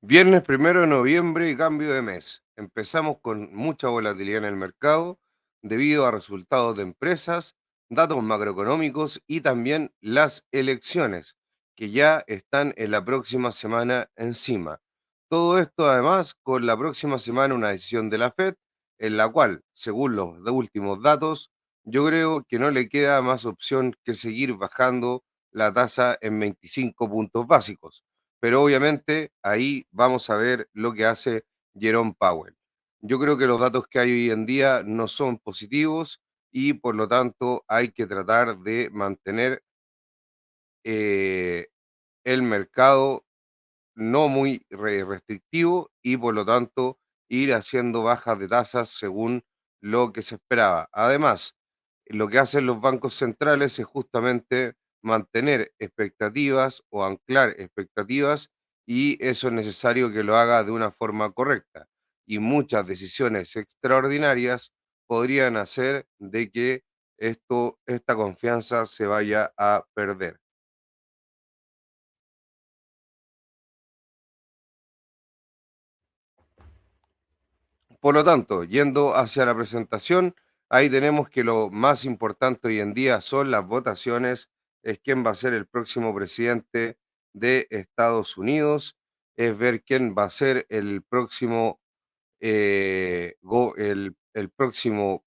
Viernes 1 de noviembre y cambio de mes. Empezamos con mucha volatilidad en el mercado debido a resultados de empresas, datos macroeconómicos y también las elecciones, que ya están en la próxima semana encima. Todo esto además con la próxima semana una decisión de la Fed, en la cual, según los últimos datos, yo creo que no le queda más opción que seguir bajando la tasa en 25 puntos básicos, pero obviamente ahí vamos a ver lo que hace Jerome Powell. Yo creo que los datos que hay hoy en día no son positivos y por lo tanto hay que tratar de mantener eh, el mercado no muy restrictivo y por lo tanto ir haciendo bajas de tasas según lo que se esperaba. Además, lo que hacen los bancos centrales es justamente mantener expectativas o anclar expectativas, y eso es necesario que lo haga de una forma correcta. Y muchas decisiones extraordinarias podrían hacer de que esta confianza se vaya a perder. Por lo tanto, yendo hacia la presentación, ahí tenemos que lo más importante hoy en día son las votaciones, es quién va a ser el próximo presidente de Estados Unidos, es ver quién va a ser el próximo, el próximo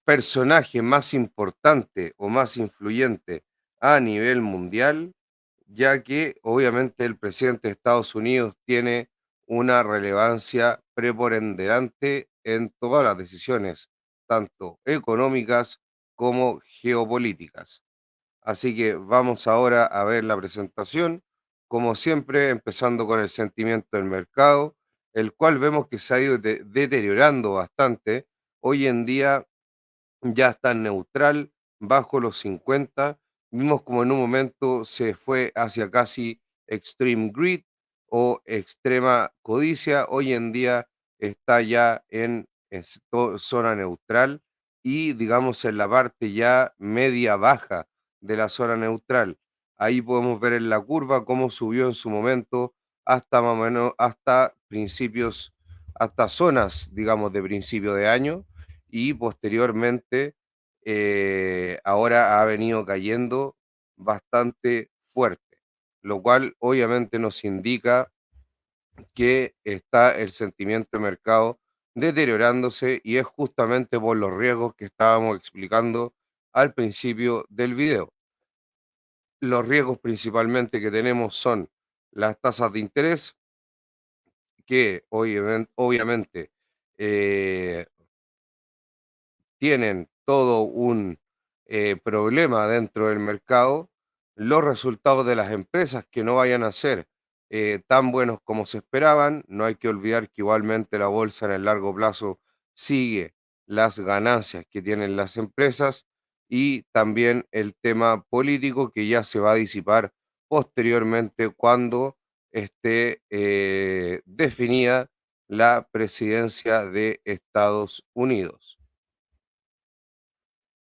personaje más importante o más influyente a nivel mundial, ya que obviamente el presidente de Estados Unidos tiene una relevancia preponderante en todas las decisiones, tanto económicas como geopolíticas. Así que vamos ahora a ver la presentación, como siempre, empezando con el sentimiento del mercado, el cual vemos que se ha ido deteriorando bastante. Hoy en día ya está neutral, bajo los 50. Vimos como en un momento se fue hacia casi extreme greed o extrema codicia. Hoy en día está ya en zona neutral y digamos en la parte ya media baja de la zona neutral. Ahí podemos ver en la curva cómo subió en su momento hasta más o menos hasta principios, hasta zonas, digamos, de principio de año, y posteriormente ahora ha venido cayendo bastante fuerte, lo cual obviamente nos indica que está el sentimiento de mercado deteriorándose, y es justamente por los riesgos que estábamos explicando al principio del video. Los riesgos principalmente que tenemos son las tasas de interés, que obviamente eh, tienen todo un problema dentro del mercado, los resultados de las empresas que no vayan a ser tan buenos como se esperaban. No hay que olvidar que igualmente la bolsa en el largo plazo sigue las ganancias que tienen las empresas, y también el tema político que ya se va a disipar posteriormente cuando esté definida la presidencia de Estados Unidos.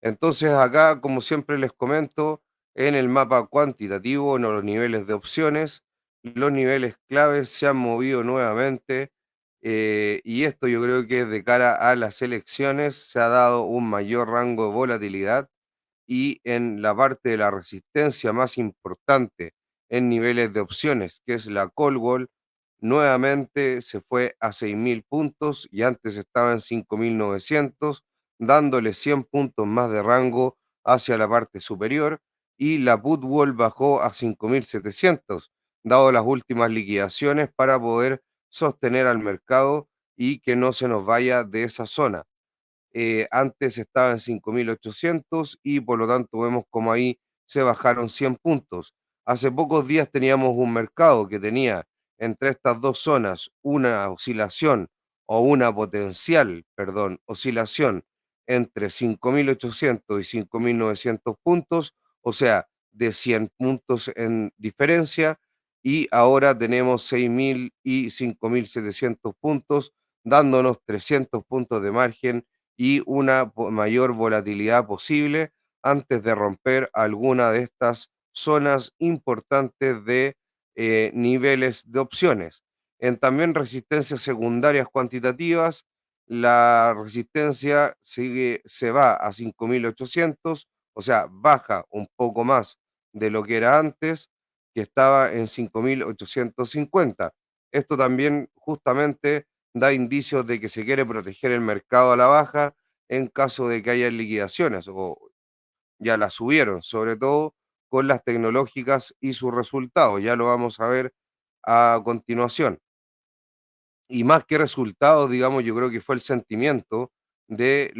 Entonces acá, como siempre les comento, en el mapa cuantitativo, en los niveles de opciones, los niveles claves se han movido nuevamente, y esto yo creo que de cara a las elecciones se ha dado un mayor rango de volatilidad, y en la parte de la resistencia más importante en niveles de opciones, que es la call wall, nuevamente se fue a 6.000 puntos y antes estaba en 5.900, dándole 100 puntos más de rango hacia la parte superior, y la put wall bajó a 5.700, dado las últimas liquidaciones para poder sostener al mercado y que no se nos vaya de esa zona. Antes estaba en 5.800 y por lo tanto vemos como ahí se bajaron 100 puntos. Hace pocos días teníamos un mercado que tenía entre estas dos zonas una oscilación o una potencial, perdón, oscilación entre 5.800 y 5.900 puntos, o sea, de 100 puntos en diferencia, y ahora tenemos 6.000 y 5.700 puntos, dándonos 300 puntos de margen y una mayor volatilidad posible antes de romper alguna de estas zonas importantes de niveles de opciones. En también resistencias secundarias cuantitativas, la resistencia se va a 5.800, o sea, baja un poco más de lo que era antes, que estaba en 5.850. Esto también justamente da indicios de que se quiere proteger el mercado a la baja en caso de que haya liquidaciones, o ya las subieron, sobre todo con las tecnológicas y sus resultados. Ya lo vamos a ver a continuación. Y más que resultados, digamos, yo creo que fue el sentimiento de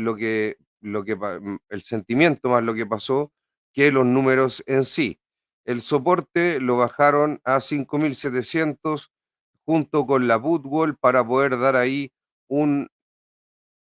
el sentimiento más lo que pasó que los números en sí. El soporte lo bajaron a 5.700 junto con la put wall para poder dar ahí un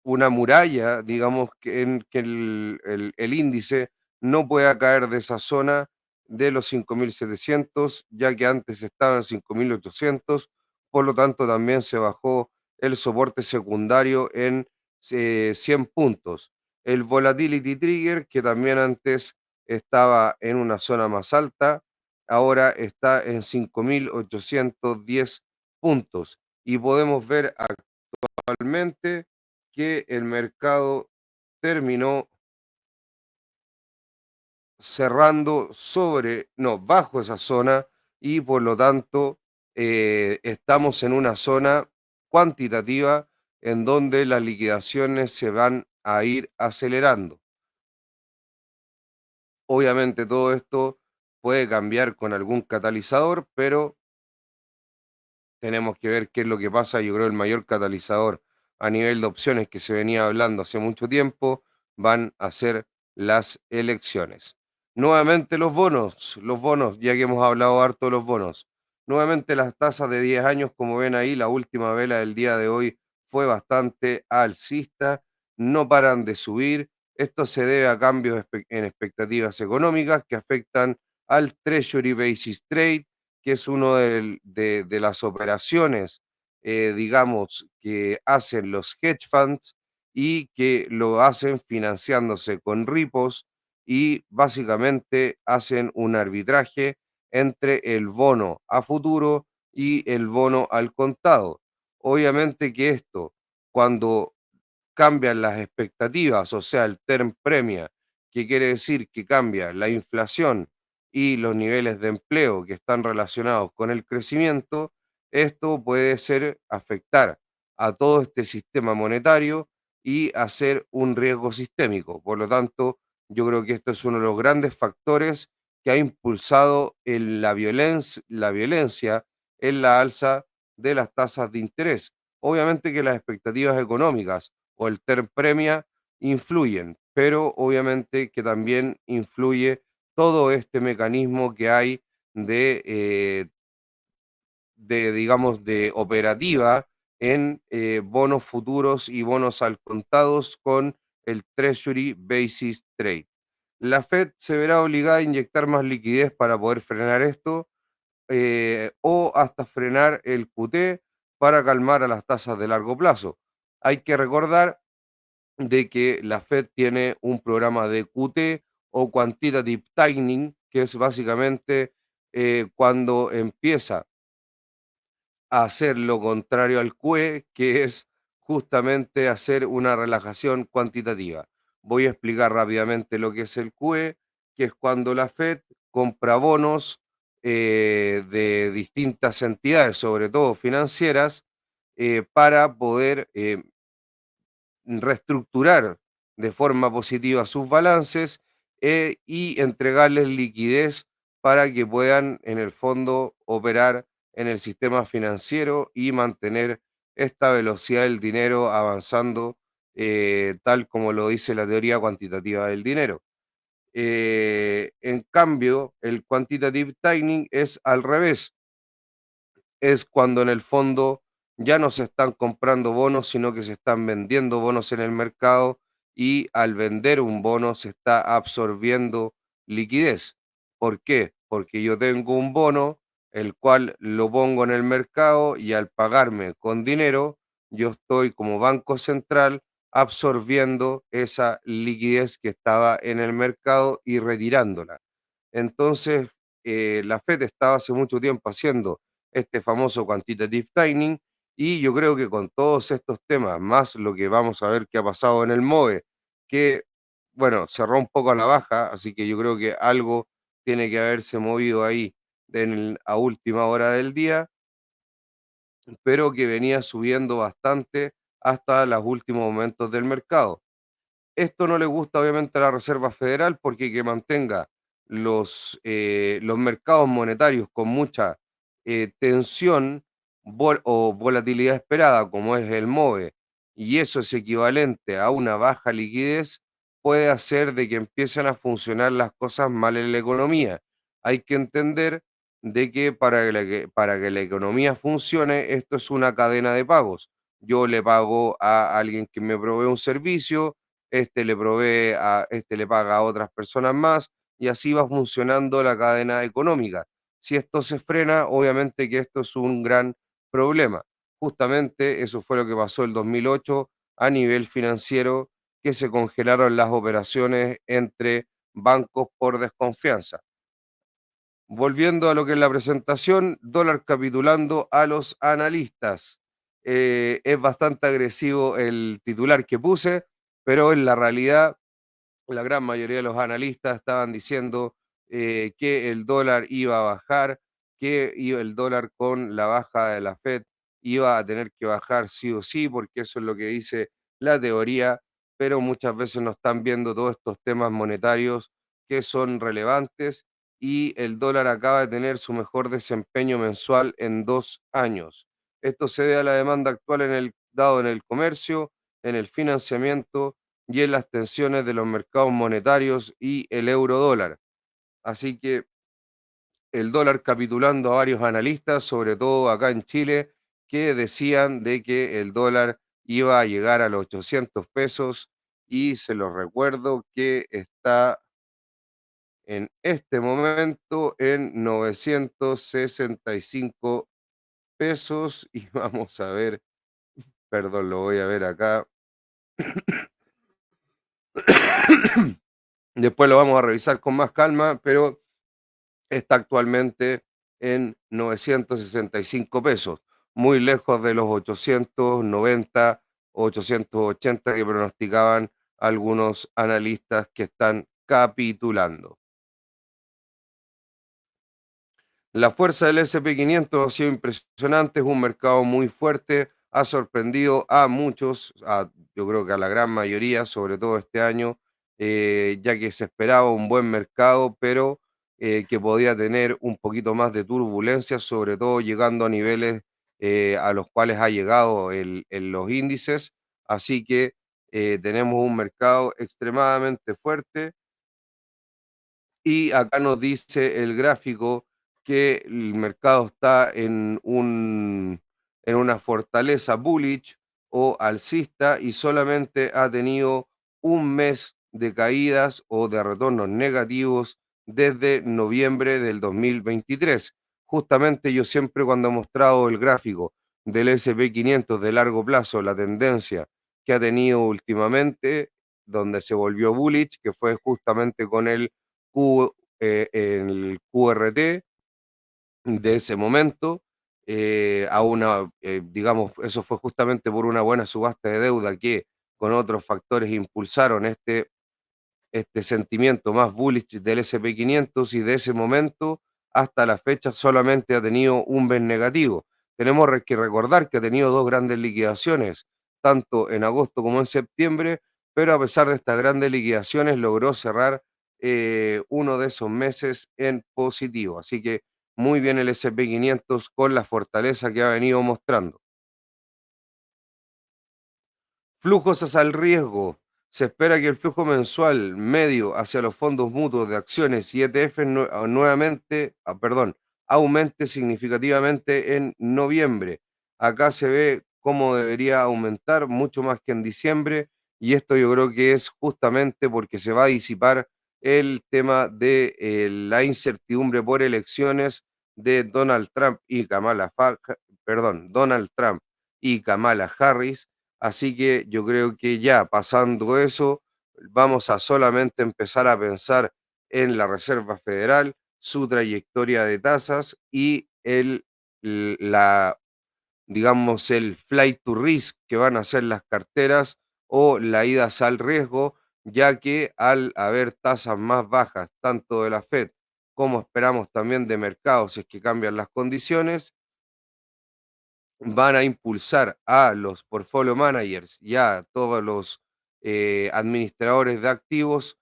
una muralla, digamos, que en que el índice no pueda caer de esa zona de los 5.700, ya que antes estaba en 5.800, por lo tanto también se bajó el soporte secundario en 100 puntos. El volatility trigger, que también antes estaba en una zona más alta, ahora está en 5.810 puntos. Y podemos ver actualmente que el mercado terminó cerrando bajo esa zona y por lo tanto estamos en una zona cuantitativa en donde las liquidaciones se van a ir acelerando. Obviamente todo esto puede cambiar con algún catalizador, pero tenemos que ver qué es lo que pasa. Yo creo el mayor catalizador a nivel de opciones que se venía hablando hace mucho tiempo van a ser las elecciones. Nuevamente los bonos, ya que hemos hablado harto de los bonos. Nuevamente las tasas de 10 años, como ven ahí, la última vela del día de hoy fue bastante alcista, no paran de subir. Esto se debe a cambios en expectativas económicas que afectan al Treasury Basis Trade, que es uno de las operaciones, digamos, que hacen los hedge funds y que lo hacen financiándose con repos y básicamente hacen un arbitraje entre el bono a futuro y el bono al contado. Obviamente que esto, cuando cambian las expectativas, o sea, el term premia, que quiere decir que cambia la inflación y los niveles de empleo que están relacionados con el crecimiento, esto puede ser afectar a todo este sistema monetario y hacer un riesgo sistémico. Por lo tanto, yo creo que esto es uno de los grandes factores que ha impulsado la violencia en la alza de las tasas de interés. Obviamente que las expectativas económicas o el term premia influyen, pero obviamente que también influye todo este mecanismo que hay digamos, de operativa en bonos futuros y bonos al contados con el Treasury Basis Trade. La Fed se verá obligada a inyectar más liquidez para poder frenar esto, o hasta frenar el QT para calmar a las tasas de largo plazo. Hay que recordar de que la Fed tiene un programa de QT o Quantitative Tightening, que es básicamente cuando empieza a hacer lo contrario al QE, que es justamente hacer una relajación cuantitativa. Voy a explicar rápidamente lo que es el QE, que es cuando la Fed compra bonos de distintas entidades, sobre todo financieras, para poder reestructurar de forma positiva sus balances y entregarles liquidez para que puedan en el fondo operar en el sistema financiero y mantener esta velocidad del dinero avanzando tal como lo dice la teoría cuantitativa del dinero. En cambio, el quantitative tightening es al revés, es cuando en el fondo ya no se están comprando bonos, sino que se están vendiendo bonos en el mercado y al vender un bono se está absorbiendo liquidez. ¿Por qué? Porque yo tengo un bono, el cual lo pongo en el mercado y al pagarme con dinero, yo estoy como banco central absorbiendo esa liquidez que estaba en el mercado y retirándola. Entonces, la Fed estaba hace mucho tiempo haciendo este famoso quantitative tightening y yo creo que con todos estos temas, más lo que vamos a ver que ha pasado en el MOVE, que, bueno, cerró un poco a la baja, así que yo creo que algo tiene que haberse movido ahí a última hora del día, pero que venía subiendo bastante hasta los últimos momentos del mercado. Esto no le gusta obviamente a la Reserva Federal porque que mantenga los mercados monetarios con mucha tensión o volatilidad esperada, como es el MOVE, y eso es equivalente a una baja liquidez, puede hacer de que empiecen a funcionar las cosas mal en la economía. Hay que entender de que para que la economía funcione, esto es una cadena de pagos. Yo le pago a alguien que me provee un servicio, este le paga a otras personas más y así va funcionando la cadena económica. Si esto se frena, obviamente que esto es un gran problema. Justamente eso fue lo que pasó el 2008 a nivel financiero, que se congelaron las operaciones entre bancos por desconfianza. Volviendo a lo que es la presentación, dólar capitulando a los analistas. Es bastante agresivo el titular que puse, pero en la realidad la gran mayoría de los analistas estaban diciendo que el dólar iba a bajar, que el dólar con la baja de la Fed iba a tener que bajar sí o sí, porque eso es lo que dice la teoría, pero muchas veces no están viendo todos estos temas monetarios que son relevantes y el dólar acaba de tener su mejor desempeño mensual en 2 años. Esto se debe a la demanda actual dado en el comercio, en el financiamiento y en las tensiones de los mercados monetarios y el euro dólar. Así que el dólar capitulando a varios analistas, sobre todo acá en Chile, que decían de que el dólar iba a llegar a los 800 pesos y se los recuerdo que está en este momento en 965 pesos y vamos a ver, perdón, lo voy a ver acá. Después lo vamos a revisar con más calma, pero está actualmente en 965 pesos, muy lejos de los 890, 880 que pronosticaban algunos analistas que están capitulando. La fuerza del S&P 500 ha sido impresionante, es un mercado muy fuerte, ha sorprendido a muchos, yo creo que a la gran mayoría, sobre todo este año, ya que se esperaba un buen mercado, pero que podía tener un poquito más de turbulencia, sobre todo llegando a niveles a los cuales ha llegado en los índices. Así que tenemos un mercado extremadamente fuerte y acá nos dice el gráfico que el mercado está en una fortaleza bullish o alcista y solamente ha tenido un mes de caídas o de retornos negativos desde noviembre del 2023. Justamente yo siempre cuando he mostrado el gráfico del SP 500 de largo plazo, la tendencia que ha tenido últimamente, donde se volvió bullish, que fue justamente con el QRT de ese momento, digamos, eso fue justamente por una buena subasta de deuda que con otros factores impulsaron este sentimiento más bullish del SP 500 y de ese momento hasta la fecha solamente ha tenido un mes negativo. Tenemos que recordar que ha tenido dos grandes liquidaciones, tanto en agosto como en septiembre, pero a pesar de estas grandes liquidaciones logró cerrar uno de esos meses en positivo. Así que muy bien el SP 500 con la fortaleza que ha venido mostrando. Flujos hacia el riesgo. Se espera que el flujo mensual medio hacia los fondos mutuos de acciones y ETFs aumente significativamente en noviembre. Acá se ve cómo debería aumentar mucho más que en diciembre y esto yo creo que es justamente porque se va a disipar el tema de la incertidumbre por elecciones de Donald Trump y Kamala Harris. Así que yo creo que ya pasando eso, vamos a solamente empezar a pensar en la Reserva Federal, su trayectoria de tasas y la, digamos, el flight to risk que van a hacer las carteras o la ida al riesgo, ya que al haber tasas más bajas, tanto de la Fed como esperamos también de mercados, si es que cambian las condiciones, van a impulsar a los portfolio managers y a todos los administradores de activos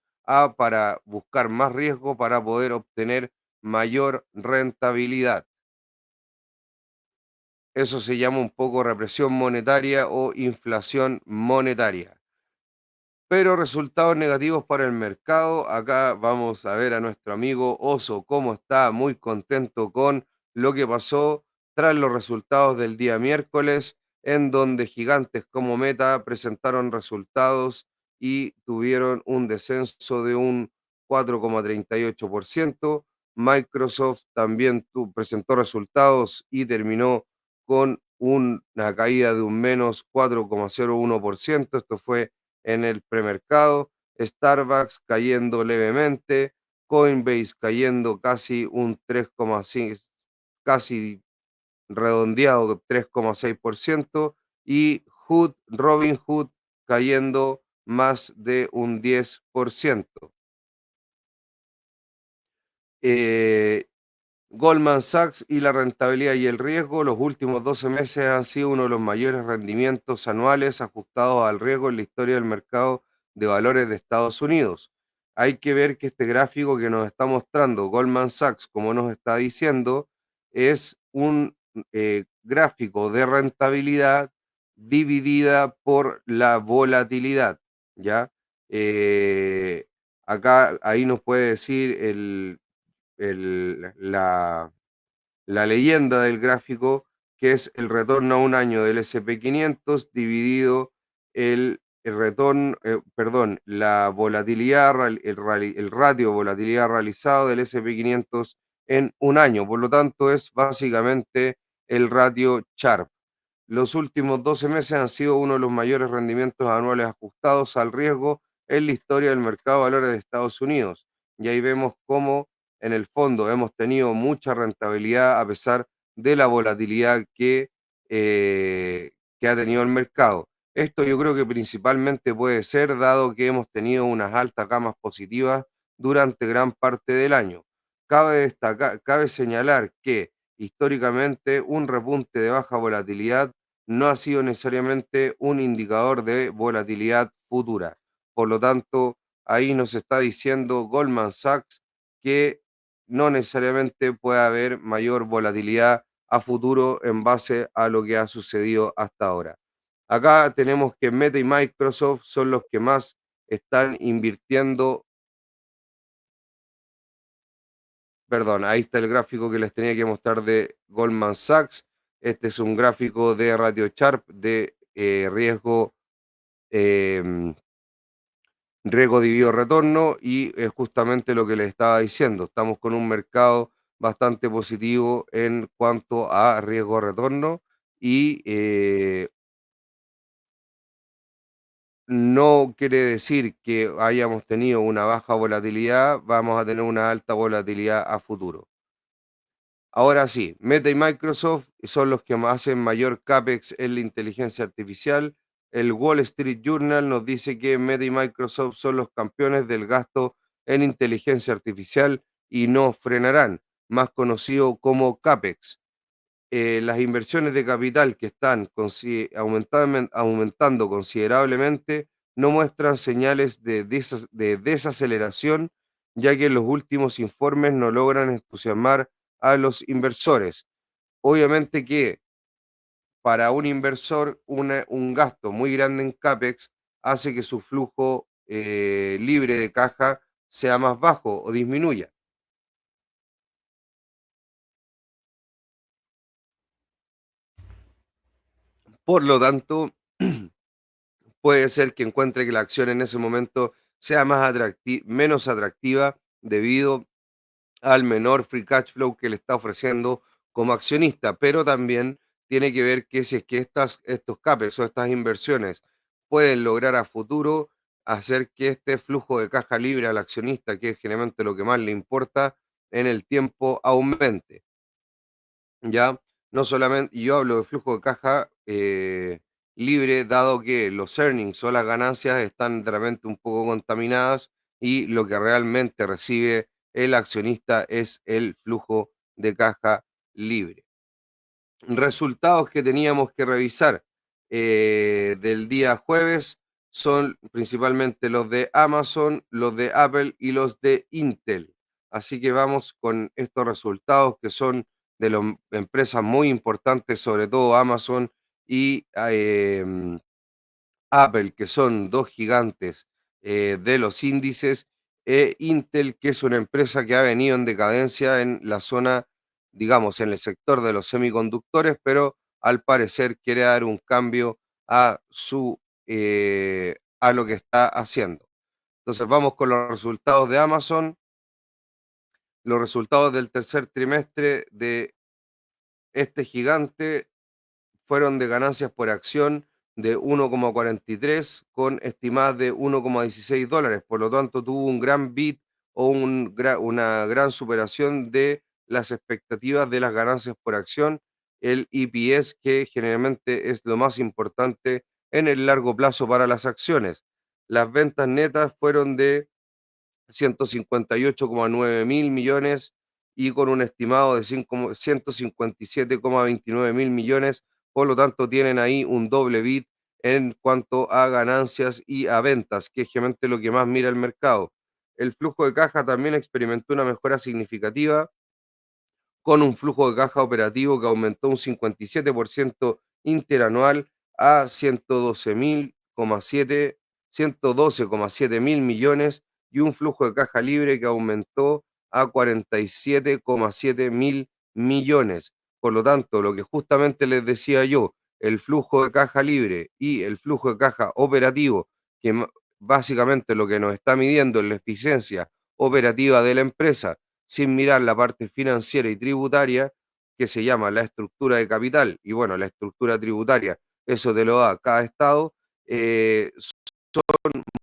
para buscar más riesgo para poder obtener mayor rentabilidad. Eso se llama un poco represión monetaria o inflación monetaria. Pero resultados negativos para el mercado. Acá vamos a ver a nuestro amigo Oso cómo está muy contento con lo que pasó tras los resultados del día miércoles, en donde gigantes como Meta presentaron resultados y tuvieron un descenso de un 4,38%. Microsoft también presentó resultados y terminó con una caída de un menos 4,01%. Esto fue en el premercado, Starbucks cayendo levemente, Coinbase cayendo casi un 3,5, casi redondeado 3,6% y Robinhood cayendo más de un 10%. Eh, Goldman Sachs y la rentabilidad y el riesgo, los últimos 12 meses han sido uno de los mayores rendimientos anuales ajustados al riesgo en la historia del mercado de valores de Estados Unidos. Hay que ver que este gráfico que nos está mostrando Goldman Sachs, como nos está diciendo, es un gráfico de rentabilidad dividida por la volatilidad, ¿ya? Eh, Acá, ahí nos puede decir la leyenda del gráfico, que es el retorno a un año del SP 500 dividido el retorno, perdón, la volatilidad, el ratio de volatilidad realizado del SP 500 en un año. Por lo tanto, es básicamente el ratio Sharpe. Los últimos 12 meses han sido uno de los mayores rendimientos anuales ajustados al riesgo en la historia del mercado de valores de Estados Unidos. Y ahí vemos cómo en el fondo hemos tenido mucha rentabilidad a pesar de la volatilidad que ha tenido el mercado. Esto yo creo que principalmente puede ser dado que hemos tenido unas altas gamas positivas durante gran parte del año. Cabe señalar que históricamente un repunte de baja volatilidad no ha sido necesariamente un indicador de volatilidad futura. Por lo tanto, ahí nos está diciendo Goldman Sachs que no necesariamente puede haber mayor volatilidad a futuro en base a lo que ha sucedido hasta ahora. Acá tenemos que Meta y Microsoft son los que más están invirtiendo. Perdón, ahí está el gráfico que les tenía que mostrar de Goldman Sachs. Este es un gráfico de ratio Sharp de riesgo, em, riesgo dividido retorno y es justamente lo que les estaba diciendo. Estamos con un mercado bastante positivo en cuanto a riesgo retorno y no quiere decir que hayamos tenido una baja volatilidad, vamos a tener una alta volatilidad a futuro. Ahora sí, Meta y Microsoft son los que hacen mayor CAPEX en la inteligencia artificial. El Wall Street Journal nos dice que Meta y Microsoft son los campeones del gasto en inteligencia artificial y no frenarán, más conocido como CAPEX. Las inversiones de capital que están aumentando considerablemente no muestran señales de desaceleración, ya que los últimos informes no logran entusiasmar a los inversores. Obviamente que para un inversor un gasto muy grande en CAPEX hace que su flujo libre de caja sea más bajo o disminuya. Por lo tanto, puede ser que encuentre que la acción en ese momento sea menos atractiva debido al menor free cash flow que le está ofreciendo como accionista, pero también tiene que ver que si es que estos CAPEX o estas inversiones pueden lograr a futuro hacer que este flujo de caja libre al accionista, que es generalmente lo que más le importa, en el tiempo aumente. ¿Ya? No solamente, y yo hablo de flujo de caja libre, dado que los earnings o las ganancias están de repente un poco contaminadas y lo que realmente recibe el accionista es el flujo de caja libre. Resultados que teníamos que revisar del día jueves son principalmente los de Amazon, los de Apple y los de Intel. Así que vamos con estos resultados que son de las empresas muy importantes, sobre todo Amazon y Apple, que son dos gigantes de los índices, e Intel, que es una empresa que ha venido en decadencia en la zona, digamos, en el sector de los semiconductores, pero al parecer quiere dar un cambio a a lo que está haciendo. Entonces vamos con los resultados de Amazon, los resultados del tercer trimestre de este gigante fueron de ganancias por acción de 1,43 con estimadas de 1,16 dólares. Por lo tanto, tuvo un gran beat o una gran superación de las expectativas de las ganancias por acción, el EPS, que generalmente es lo más importante en el largo plazo para las acciones. Las ventas netas fueron de 158,9 mil millones y con un estimado de 157,29 mil millones. Por lo tanto, tienen ahí un doble bit en cuanto a ganancias y a ventas, que es generalmente lo que más mira el mercado. El flujo de caja también experimentó una mejora significativa con un flujo de caja operativo que aumentó un 57% interanual a 112,7 mil millones y un flujo de caja libre que aumentó a 47,7 mil millones. Por lo tanto, lo que justamente les decía yo, el flujo de caja libre y el flujo de caja operativo, que básicamente lo que nos está midiendo es la eficiencia operativa de la empresa, sin mirar la parte financiera y tributaria, que se llama la estructura de capital. Y bueno, la estructura tributaria, eso te lo da cada estado,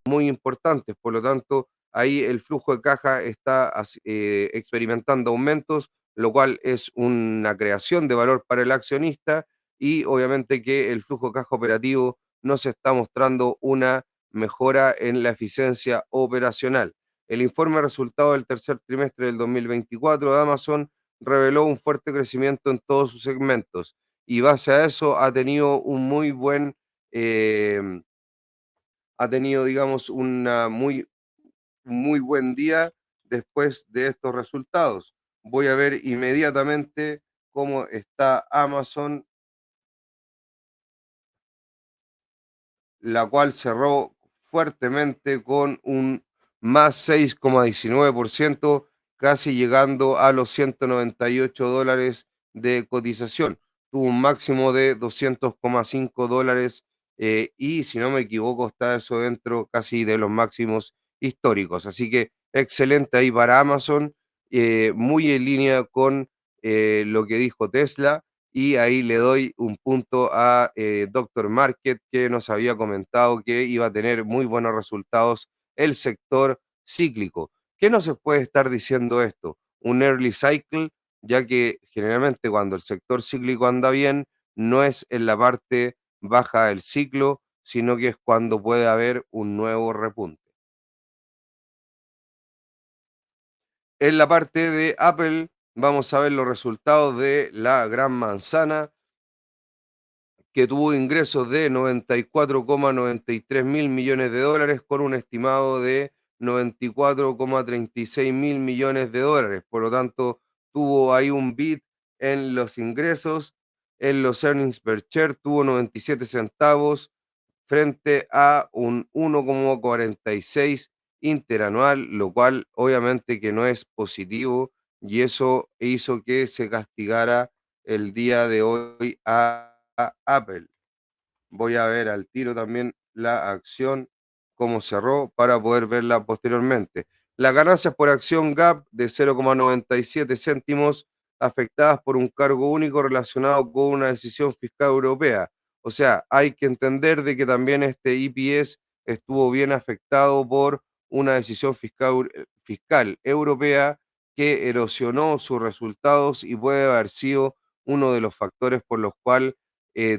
muy importantes. Por lo tanto, ahí el flujo de caja está experimentando aumentos, lo cual es una creación de valor para el accionista y obviamente que el flujo de caja operativo nos está mostrando una mejora en la eficiencia operacional. El informe de resultados del tercer trimestre del 2024 de Amazon reveló un fuerte crecimiento en todos sus segmentos y base a eso ha tenido un muy buen, eh, ha tenido, digamos, muy buen día después de estos resultados. Voy a ver inmediatamente cómo está Amazon, la cual cerró fuertemente con un más 6,19%, casi llegando a los 198 dólares de cotización. Tuvo un máximo de 200,5 dólares y si no me equivoco está eso dentro casi de los máximos históricos. Así que excelente ahí para Amazon, muy en línea con lo que dijo Tesla y ahí le doy un punto a Doctor Market, que nos había comentado que iba a tener muy buenos resultados el sector cíclico. ¿Qué nos puede estar diciendo esto? Un early cycle, ya que generalmente cuando el sector cíclico anda bien, no es en la parte baja del ciclo, sino que es cuando puede haber un nuevo repunte. En la parte de Apple, vamos a ver los resultados de la gran manzana, que tuvo ingresos de 94,93 mil millones de dólares con un estimado de 94,36 mil millones de dólares. Por lo tanto, tuvo ahí un beat en los ingresos, en los earnings per share tuvo 97 centavos frente a un 1,46 interanual, lo cual obviamente que no es positivo y eso hizo que se castigara el día de hoy a Apple. Voy a ver al tiro también la acción, cómo cerró, para poder verla posteriormente. Las ganancias por acción GAP de 0,97 céntimos afectadas por un cargo único relacionado con una decisión fiscal europea. O sea, hay que entender de que también este EPS estuvo bien afectado por una decisión fiscal europea que erosionó sus resultados y puede haber sido uno de los factores por los cuales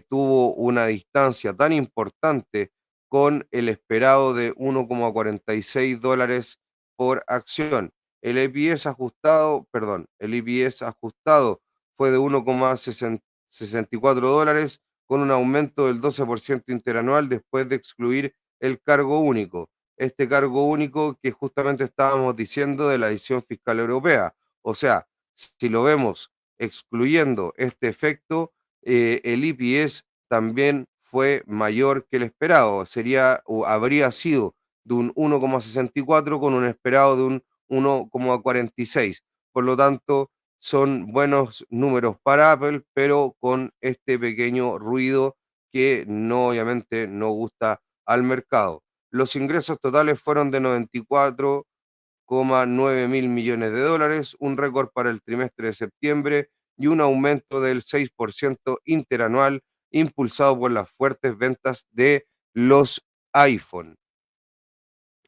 tuvo una distancia tan importante con el esperado de 1,46 dólares por acción. El EPS ajustado, perdón, el EPS ajustado fue de 1,64 dólares con un aumento del 12% interanual después de excluir el cargo único. Este cargo único que justamente estábamos diciendo de la edición fiscal europea. O sea, si lo vemos excluyendo este efecto, el EPS también fue mayor que el esperado. Sería o habría sido de un 1,64 con un esperado de un 1,46. Por lo tanto, son buenos números para Apple, pero con este pequeño ruido que no, obviamente no gusta al mercado. Los ingresos totales fueron de 94,9 mil millones de dólares, un récord para el trimestre de septiembre y un aumento del 6% interanual impulsado por las fuertes ventas de los iPhone.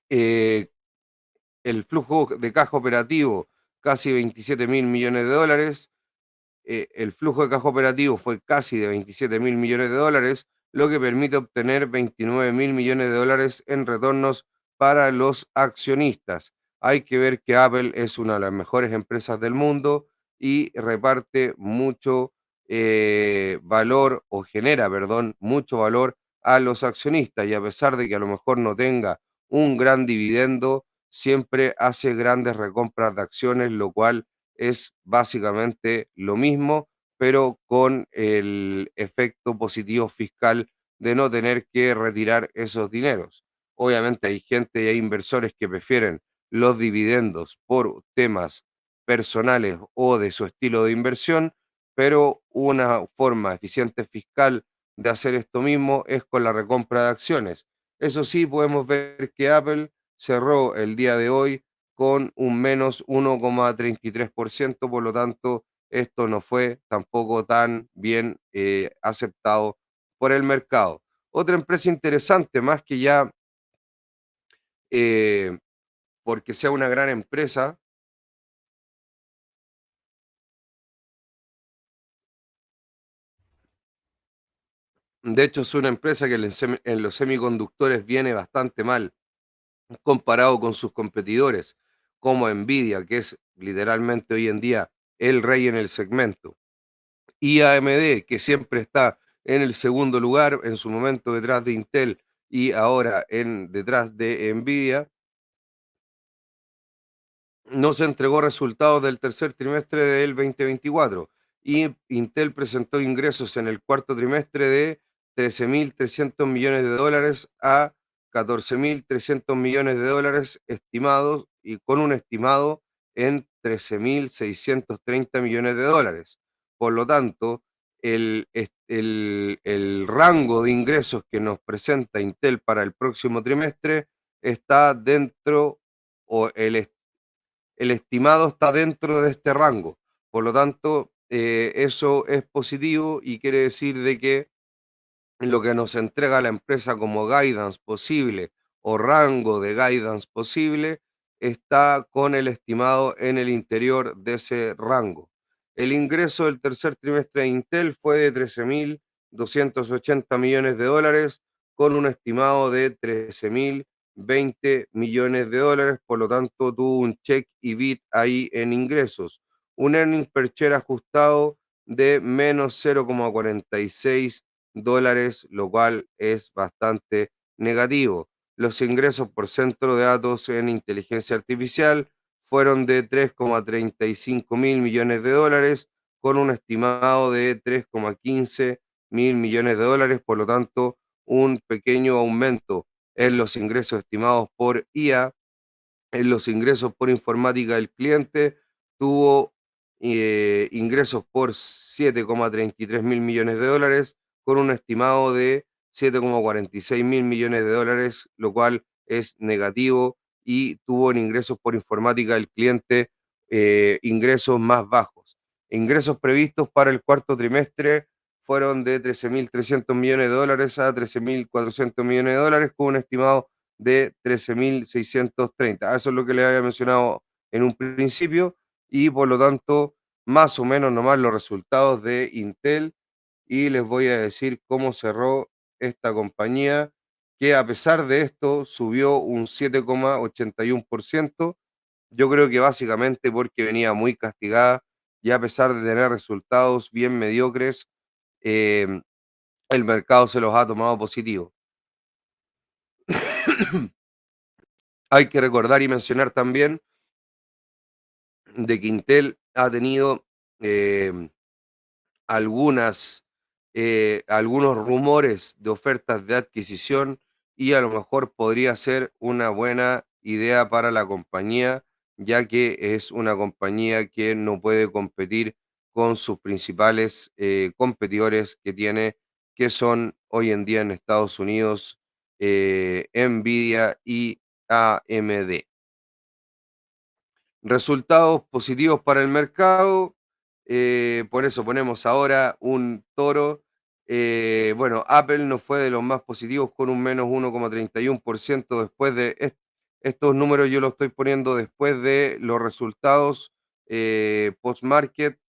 Eh, el flujo de caja operativo, casi 27 mil millones de dólares, el flujo de caja operativo fue casi de 27 mil millones de dólares, lo que permite obtener 29 mil millones de dólares en retornos para los accionistas. Hay que ver que Apple es una de las mejores empresas del mundo y reparte mucho valor o genera, perdón, mucho valor a los accionistas y a pesar de que a lo mejor no tenga un gran dividendo, siempre hace grandes recompras de acciones, lo cual es básicamente lo mismo, pero con el efecto positivo fiscal de no tener que retirar esos dineros. Obviamente hay gente y hay inversores que prefieren los dividendos por temas personales o de su estilo de inversión, pero una forma eficiente fiscal de hacer esto mismo es con la recompra de acciones. Eso sí, podemos ver que Apple cerró el día de hoy con un menos 1,33%, por lo tanto, esto no fue tampoco tan bien aceptado por el mercado. Otra empresa interesante, más que ya eh, porque sea una gran empresa, de hecho es una empresa que en los semiconductores viene bastante mal comparado con sus competidores, como Nvidia, que es literalmente hoy en día el rey en el segmento. Y AMD, que siempre está en el segundo lugar, en su momento detrás de Intel y ahora detrás de Nvidia, no se entregó resultados del tercer trimestre del 2024 y Intel presentó ingresos en el cuarto trimestre de 13.300 millones de dólares a 14.300 millones de dólares estimados y con un estimado en 13.630 millones de dólares. Por lo tanto, el rango de ingresos que nos presenta Intel para el próximo trimestre está dentro o el estimado está dentro de este rango. Por lo tanto, eso es positivo y quiere decir de que lo que nos entrega la empresa como guidance posible o rango de guidance posible está con el estimado en el interior de ese rango. El ingreso del tercer trimestre de Intel fue de 13.280 millones de dólares con un estimado de 13.020 millones de dólares, por lo tanto tuvo un check y bit ahí en ingresos. Un earning per share ajustado de menos 0,46 dólares, lo cual es bastante negativo. Los ingresos por centro de datos en inteligencia artificial fueron de 3,35 mil millones de dólares, con un estimado de 3,15 mil millones de dólares, por lo tanto, un pequeño aumento en los ingresos estimados por IA. En los ingresos por informática del cliente tuvo ingresos por 7,33 mil millones de dólares con un estimado de 7,46 mil millones de dólares, lo cual es negativo y tuvo en ingresos por informática del cliente ingresos más bajos. Ingresos previstos para el cuarto trimestre fueron de 13.300 millones de dólares a 13.400 millones de dólares con un estimado de 13.630. Eso es lo que le había mencionado en un principio. y por lo tanto, más o menos nomás los resultados de Intel y les voy a decir cómo cerró esta compañía, que a pesar de esto subió un 7,81%. Yo creo que básicamente porque venía muy castigada y a pesar de tener resultados bien mediocres, eh, el mercado se los ha tomado positivo. Hay que recordar y mencionar también de que Intel ha tenido eh, algunos rumores de ofertas de adquisición y a lo mejor podría ser una buena idea para la compañía, ya que es una compañía que no puede competir con sus principales competidores que tiene, que son hoy en día en Estados Unidos, Nvidia y AMD. Resultados positivos para el mercado, por eso ponemos ahora un toro. Bueno, Apple no fue de los más positivos con un menos 1,31% después de estos números yo los estoy poniendo después de los resultados post-market,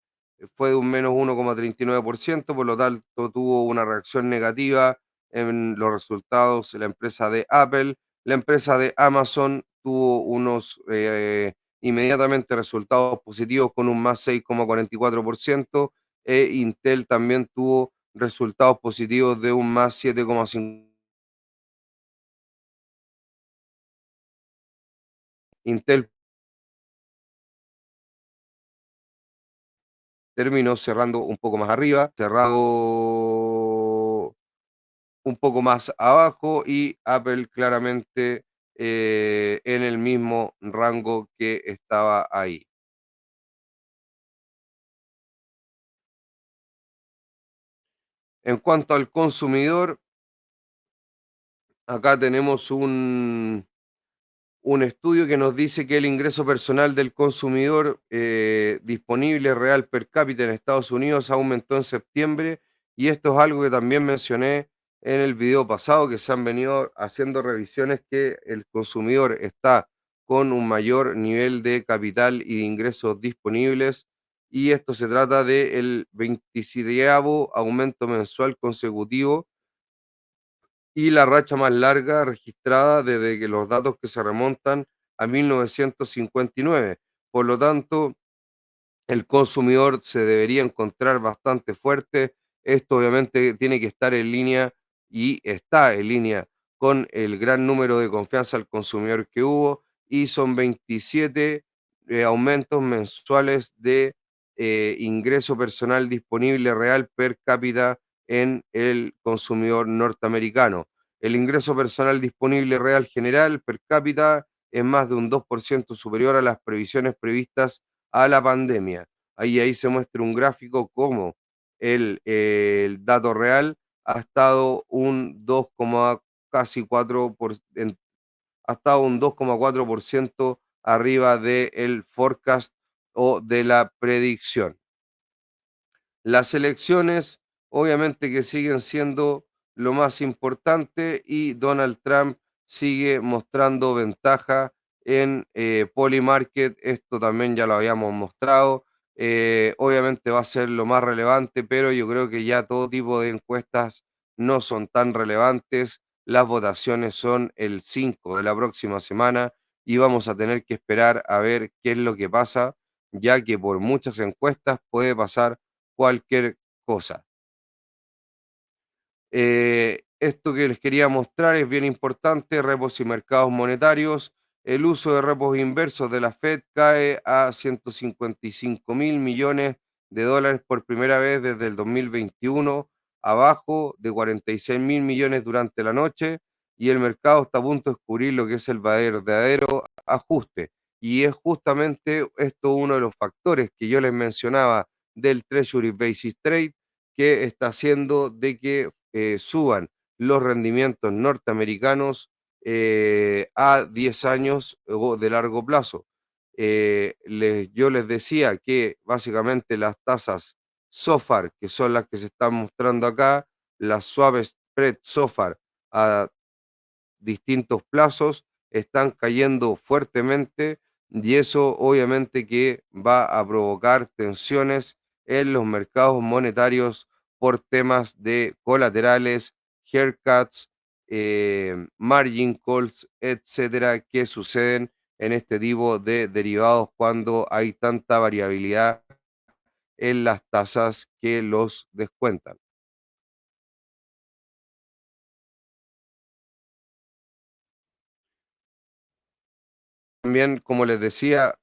fue de un menos 1,39%, por lo tanto tuvo una reacción negativa en los resultados la empresa de Apple. La empresa de Amazon tuvo unos inmediatamente resultados positivos con un más 6,44%, Intel también tuvo resultados positivos de un más 7,5%. Intel terminó cerrando un poco más arriba, cerrado un poco más abajo y Apple claramente en el mismo rango que estaba ahí. En cuanto al consumidor, acá tenemos un estudio que nos dice que el ingreso personal del consumidor disponible real per cápita en Estados Unidos aumentó en septiembre y esto es algo que también mencioné en el video pasado, que se han venido haciendo revisiones que el consumidor está con un mayor nivel de capital y de ingresos disponibles y esto se trata del 27 aumento mensual consecutivo y la racha más larga registrada desde que los datos que se remontan a 1959. Por lo tanto, el consumidor se debería encontrar bastante fuerte. Esto obviamente tiene que estar en línea y está en línea con el gran número de confianza al consumidor que hubo y son 27 aumentos mensuales de ingreso personal disponible real per cápita en el consumidor norteamericano. El ingreso personal disponible real general per cápita es más de un 2% superior a las previsiones previstas a la pandemia. Ahí se muestra un gráfico como el dato real ha estado un 2, casi 4 ha estado un 2,4% arriba del forecast o de la predicción. Las elecciones, obviamente que siguen siendo lo más importante y Donald Trump sigue mostrando ventaja en Polymarket. Esto también ya lo habíamos mostrado. Obviamente va a ser lo más relevante, pero yo creo que ya todo tipo de encuestas no son tan relevantes. Las votaciones son el 5 de la próxima semana y vamos a tener que esperar a ver qué es lo que pasa, ya que por muchas encuestas puede pasar cualquier cosa. Esto que les quería mostrar es bien importante, repos y mercados monetarios. El uso de repos inversos de la Fed cae a 155.000 millones de dólares por primera vez desde el 2021, abajo de 46.000 millones durante la noche, y el mercado está a punto de descubrir lo que es el verdadero ajuste. Y es justamente esto uno de los factores que yo les mencionaba del Treasury Basis Trade, que está haciendo de que suban los rendimientos norteamericanos a 10 años o de largo plazo. Yo les decía que básicamente las tasas SOFR, que son las que se están mostrando acá, las suaves spread SOFR a distintos plazos, están cayendo fuertemente y eso obviamente que va a provocar tensiones en los mercados monetarios por temas de colaterales, haircuts, margin calls, etcétera, que suceden en este tipo de derivados cuando hay tanta variabilidad en las tasas que los descuentan. También, como les decía,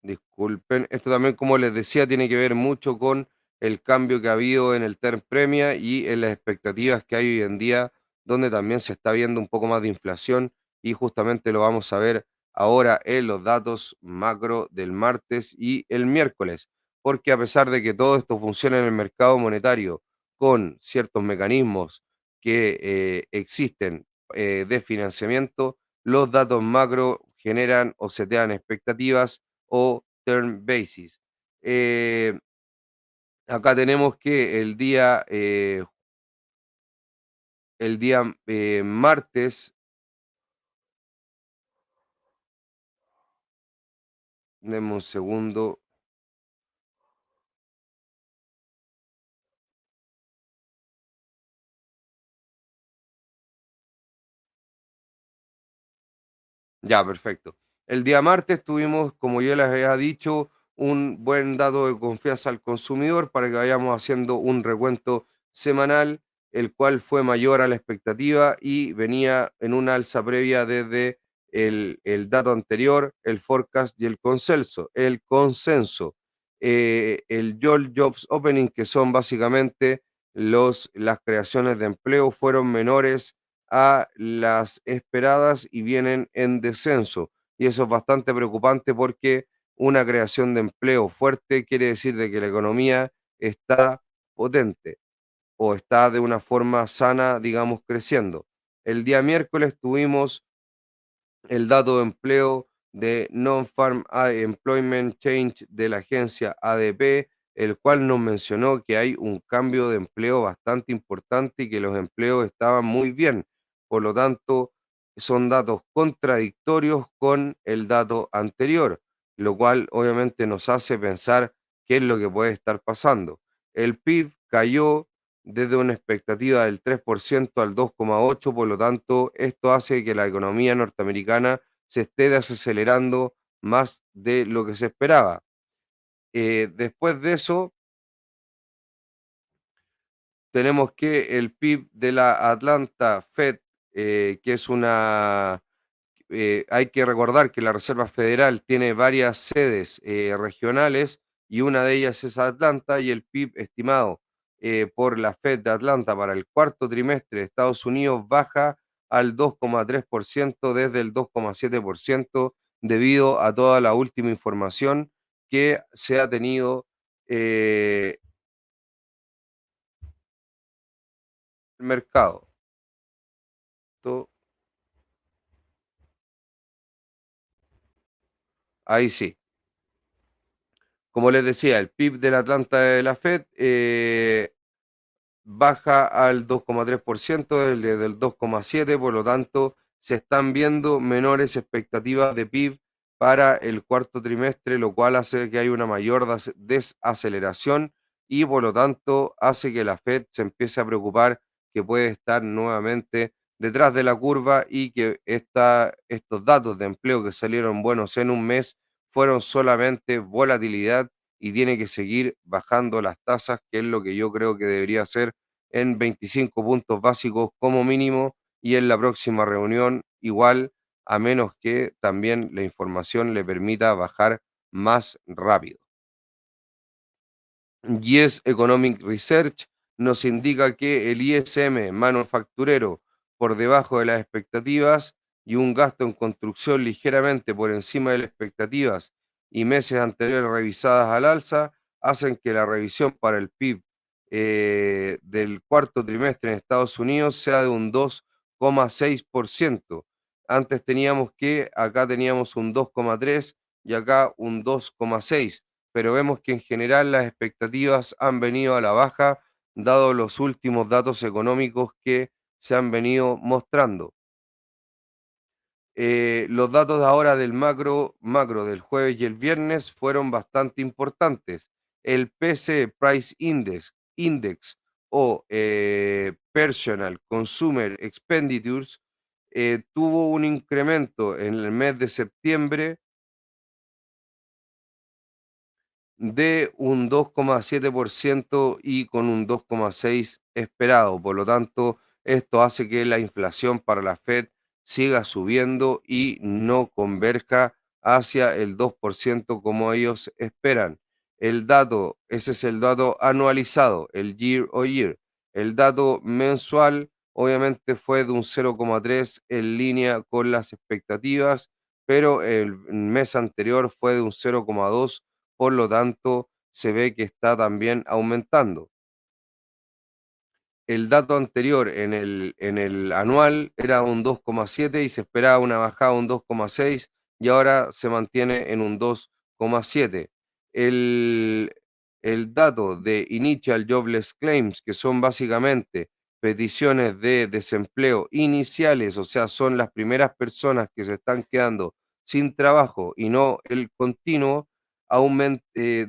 disculpen, esto también, como les decía, tiene que ver mucho con el cambio que ha habido en el term premia y en las expectativas que hay hoy en día, donde también se está viendo un poco más de inflación y justamente lo vamos a ver ahora en los datos macro del martes y el miércoles, porque a pesar de que todo esto funciona en el mercado monetario con ciertos mecanismos que existen de financiamiento, los datos macro generan o setean expectativas o term basis. Eh, Acá tenemos que el día martes, denme un segundo. Ya, perfecto. El día martes tuvimos, como yo les había dicho, un buen dato de confianza al consumidor para que vayamos haciendo un recuento semanal, el cual fue mayor a la expectativa y venía en una alza previa desde el dato anterior, el forecast y el consenso. El Yol Jobs Opening, que son básicamente las creaciones de empleo, fueron menores a las esperadas y vienen en descenso. Y eso es bastante preocupante porque una creación de empleo fuerte quiere decir de que la economía está potente o está de una forma sana, digamos, creciendo. El día miércoles tuvimos el dato de empleo de Non-Farm Employment Change de la agencia ADP, el cual nos mencionó que hay un cambio de empleo bastante importante y que los empleos estaban muy bien. Por lo tanto, son datos contradictorios con el dato anterior, lo cual obviamente nos hace pensar qué es lo que puede estar pasando. El PIB cayó desde una expectativa del 3% al 2,8%, por lo tanto, esto hace que la economía norteamericana se esté desacelerando más de lo que se esperaba. Después de eso, tenemos que el PIB de la Atlanta Fed, que es una hay que recordar que la Reserva Federal tiene varias sedes regionales y una de ellas es Atlanta y el PIB estimado por la Fed de Atlanta para el cuarto trimestre de Estados Unidos baja al 2,3% desde el 2,7% debido a toda la última información que se ha tenido el mercado. To- Ahí sí. Como les decía, el PIB de la Atlanta de la Fed baja al 2,3% desde el 2,7%, por lo tanto, se están viendo menores expectativas de PIB para el cuarto trimestre, lo cual hace que haya una mayor desaceleración y por lo tanto hace que la Fed se empiece a preocupar que puede estar nuevamente detrás de la curva y que estos datos de empleo que salieron buenos en un mes fueron solamente volatilidad y tiene que seguir bajando las tasas, que es lo que yo creo que debería hacer en 25 puntos básicos como mínimo y en la próxima reunión igual, a menos que también la información le permita bajar más rápido. Yes Economic Research nos indica que el ISM manufacturero por debajo de las expectativas y un gasto en construcción ligeramente por encima de las expectativas y meses anteriores revisadas al alza hacen que la revisión para el PIB del cuarto trimestre en Estados Unidos sea de un 2,6%. Antes teníamos que acá teníamos un 2,3 y acá un 2,6, pero vemos que en general las expectativas han venido a la baja, dado los últimos datos económicos que se han venido mostrando. Los datos de ahora del macro del jueves y el viernes fueron bastante importantes. El PCE Price Index o Personal Consumer Expenditures tuvo un incremento en el mes de septiembre de un 2,7% y con un 2,6% esperado. Por lo tanto, esto hace que la inflación para la Fed siga subiendo y no converja hacia el 2% como ellos esperan. Ese es el dato anualizado, el year o year. El dato mensual obviamente fue de un 0,3 en línea con las expectativas, pero el mes anterior fue de un 0,2, por lo tanto, se ve que está también aumentando. El dato anterior en el anual era un 2,7 y se esperaba una bajada a un 2,6 y ahora se mantiene en un 2,7. El, el dato de Initial Jobless Claims, que son básicamente peticiones de desempleo iniciales, o sea, son las primeras personas que se están quedando sin trabajo y no el continuo,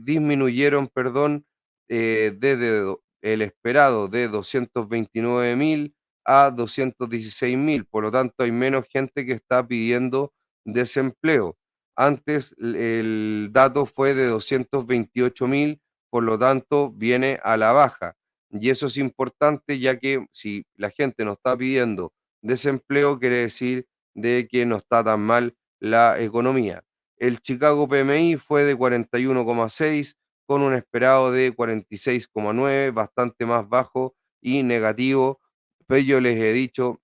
disminuyeron, perdón, desde el esperado de 229.000 a 216.000. Por lo tanto, hay menos gente que está pidiendo desempleo. Antes el dato fue de 228.000, por lo tanto, viene a la baja. Y eso es importante, ya que si la gente no está pidiendo desempleo, quiere decir de que no está tan mal la economía. El Chicago PMI fue de 41,6 con un esperado de 46,9, bastante más bajo y negativo. Pero yo les he dicho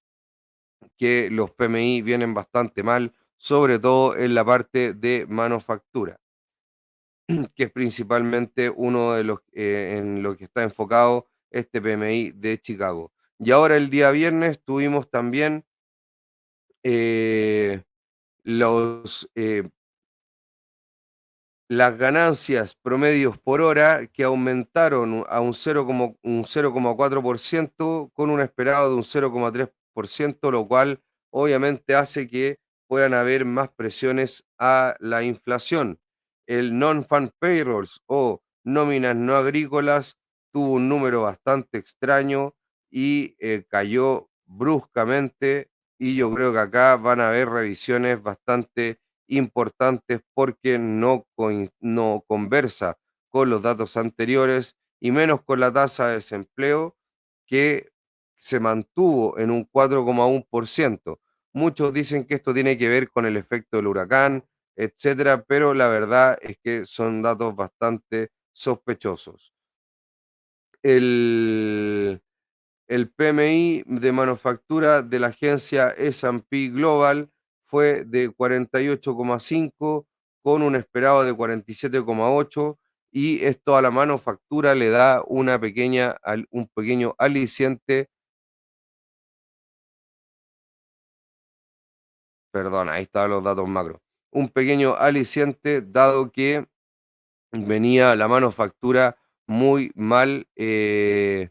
que los PMI vienen bastante mal, sobre todo en la parte de manufactura, que es principalmente uno de los en lo que está enfocado este PMI de Chicago. Y ahora el día viernes tuvimos también eh, los las ganancias promedios por hora que aumentaron a un 0,4% con un esperado de un 0,3%, lo cual obviamente hace que puedan haber más presiones a la inflación. El non-farm payrolls o nóminas no agrícolas tuvo un número bastante extraño y cayó bruscamente, y yo creo que acá van a haber revisiones bastante importantes porque no conversa con los datos anteriores y menos con la tasa de desempleo que se mantuvo en un 4,1%. Muchos dicen que esto tiene que ver con el efecto del huracán, etcétera, pero la verdad es que son datos bastante sospechosos. El, el PMI de manufactura de la agencia S&P Global fue de 48,5 con un esperado de 47,8, y esto a la manufactura le da un pequeño aliciente, perdón, ahí están los datos macro, un pequeño aliciente dado que venía la manufactura muy mal en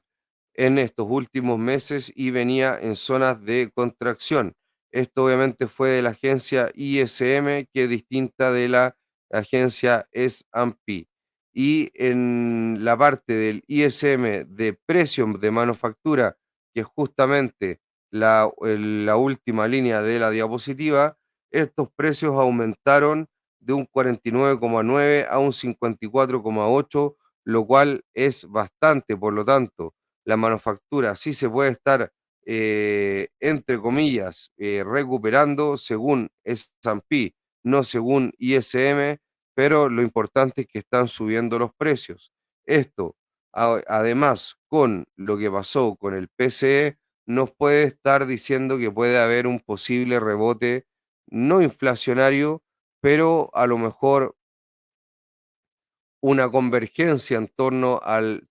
estos últimos meses y venía en zonas de contracción. Esto obviamente fue de la agencia ISM, que es distinta de la agencia S&P. Y en la parte del ISM de precios de manufactura, que es justamente la última línea de la diapositiva, estos precios aumentaron de un 49,9 a un 54,8, lo cual es bastante. Por lo tanto, la manufactura sí se puede estar, entre comillas, recuperando según S&P, no según ISM, pero lo importante es que están subiendo los precios. Esto, además, con lo que pasó con el PCE, nos puede estar diciendo que puede haber un posible rebote no inflacionario, pero a lo mejor una convergencia en torno al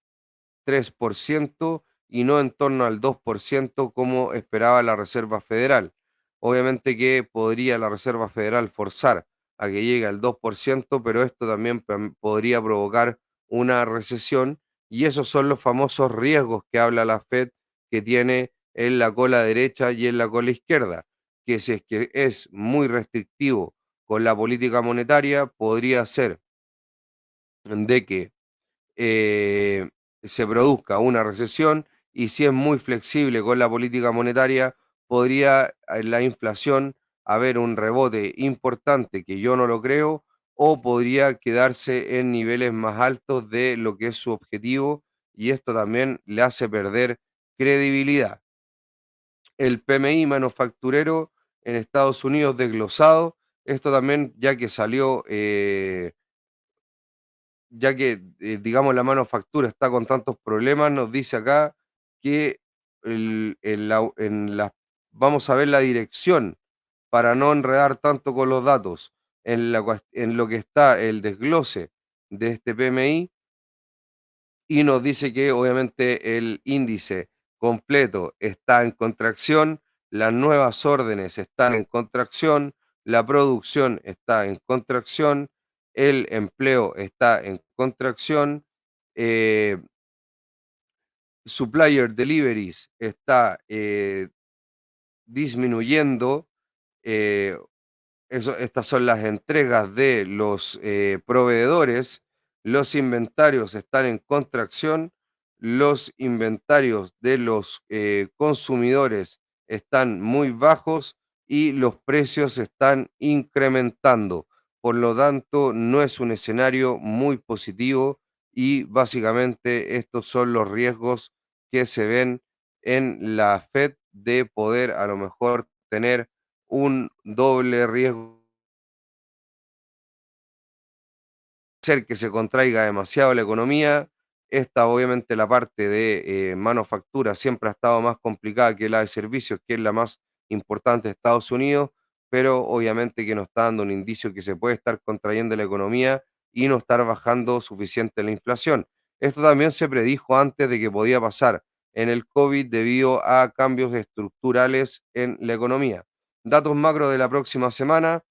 3% y no en torno al 2% como esperaba la Reserva Federal. Obviamente que podría la Reserva Federal forzar a que llegue al 2%, pero esto también podría provocar una recesión, y esos son los famosos riesgos que habla la Fed, que tiene en la cola derecha y en la cola izquierda, que si es que es muy restrictivo con la política monetaria, podría ser de que eh, se produzca una recesión y si es muy flexible con la política monetaria, podría la inflación haber un rebote importante, que yo no lo creo, o podría quedarse en niveles más altos de lo que es su objetivo y esto también le hace perder credibilidad. El PMI manufacturero en Estados Unidos desglosado, esto también ya que salió ya que, digamos, la manufactura está con tantos problemas, nos dice acá que en la vamos a ver la dirección para no enredar tanto con los datos. En lo que está el desglose de este PMI y nos dice que obviamente el índice completo está en contracción, las nuevas órdenes están en contracción, la producción está en contracción, el empleo está en contracción, eh, supplier deliveries está disminuyendo, eh, estas son las entregas de los proveedores. Los inventarios están en contracción. Los inventarios de los consumidores están muy bajos y los precios están incrementando. Por lo tanto, no es un escenario muy positivo y básicamente estos son los riesgos que se ven en la Fed de poder a lo mejor tener un doble riesgo, ser que se contraiga demasiado la economía. Esta, obviamente, la parte de manufactura siempre ha estado más complicada que la de servicios, que es la más importante de Estados Unidos, pero obviamente que nos está dando un indicio que se puede estar contrayendo la economía y no estar bajando suficiente la inflación. Esto también se predijo antes de que podía pasar en el COVID debido a cambios estructurales en la economía. Datos macro de la próxima semana.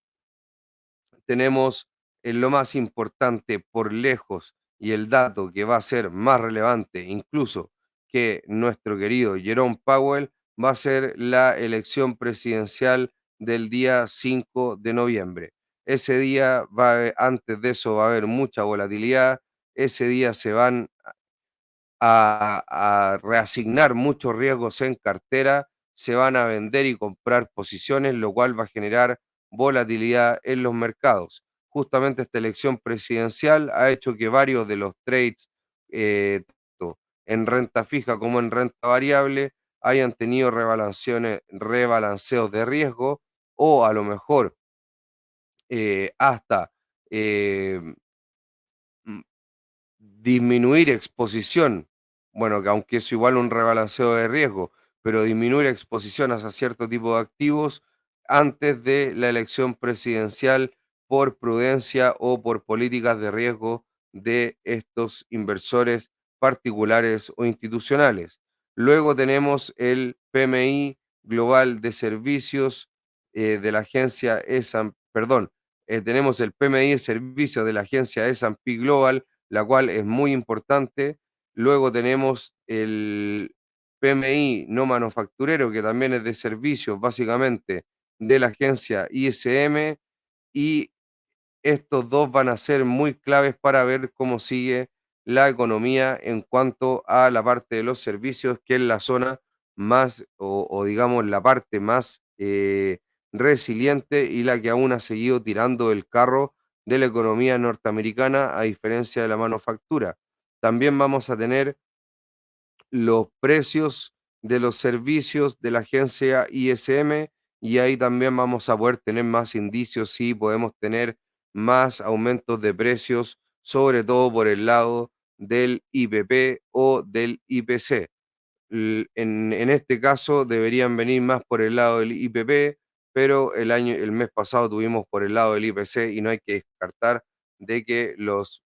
Tenemos lo más importante por lejos y el dato que va a ser más relevante incluso que nuestro querido Jerome Powell va a ser la elección presidencial del día 5 de noviembre. Ese día antes de eso va a haber mucha volatilidad, ese día se van a reasignar muchos riesgos en cartera, se van a vender y comprar posiciones, lo cual va a generar volatilidad en los mercados. Justamente esta elección presidencial ha hecho que varios de los trades, tanto en renta fija como en renta variable, hayan tenido rebalanceos de riesgo o a lo mejor hasta eh, disminuir exposición, bueno, que aunque es igual un rebalanceo de riesgo, pero disminuir exposición hacia cierto tipo de activos antes de la elección presidencial por prudencia o por políticas de riesgo de estos inversores particulares o institucionales. Luego tenemos el PMI global de servicios de la agencia ESAM, perdón, tenemos el PMI de servicios de la agencia S&P Global, la cual es muy importante. Luego tenemos el PMI no manufacturero, que también es de servicios, básicamente, de la agencia ISM, y estos dos van a ser muy claves para ver cómo sigue la economía en cuanto a la parte de los servicios, que es la zona más, o digamos, la parte más resiliente y la que aún ha seguido tirando el carro de la economía norteamericana, a diferencia de la manufactura. También vamos a tener los precios de los servicios de la agencia ISM y ahí también vamos a poder tener más indicios si podemos tener más aumentos de precios, sobre todo por el lado del IPP o del IPC. En este caso deberían venir más por el lado del IPP, pero el mes pasado tuvimos por el lado del IPC y no hay que descartar de que los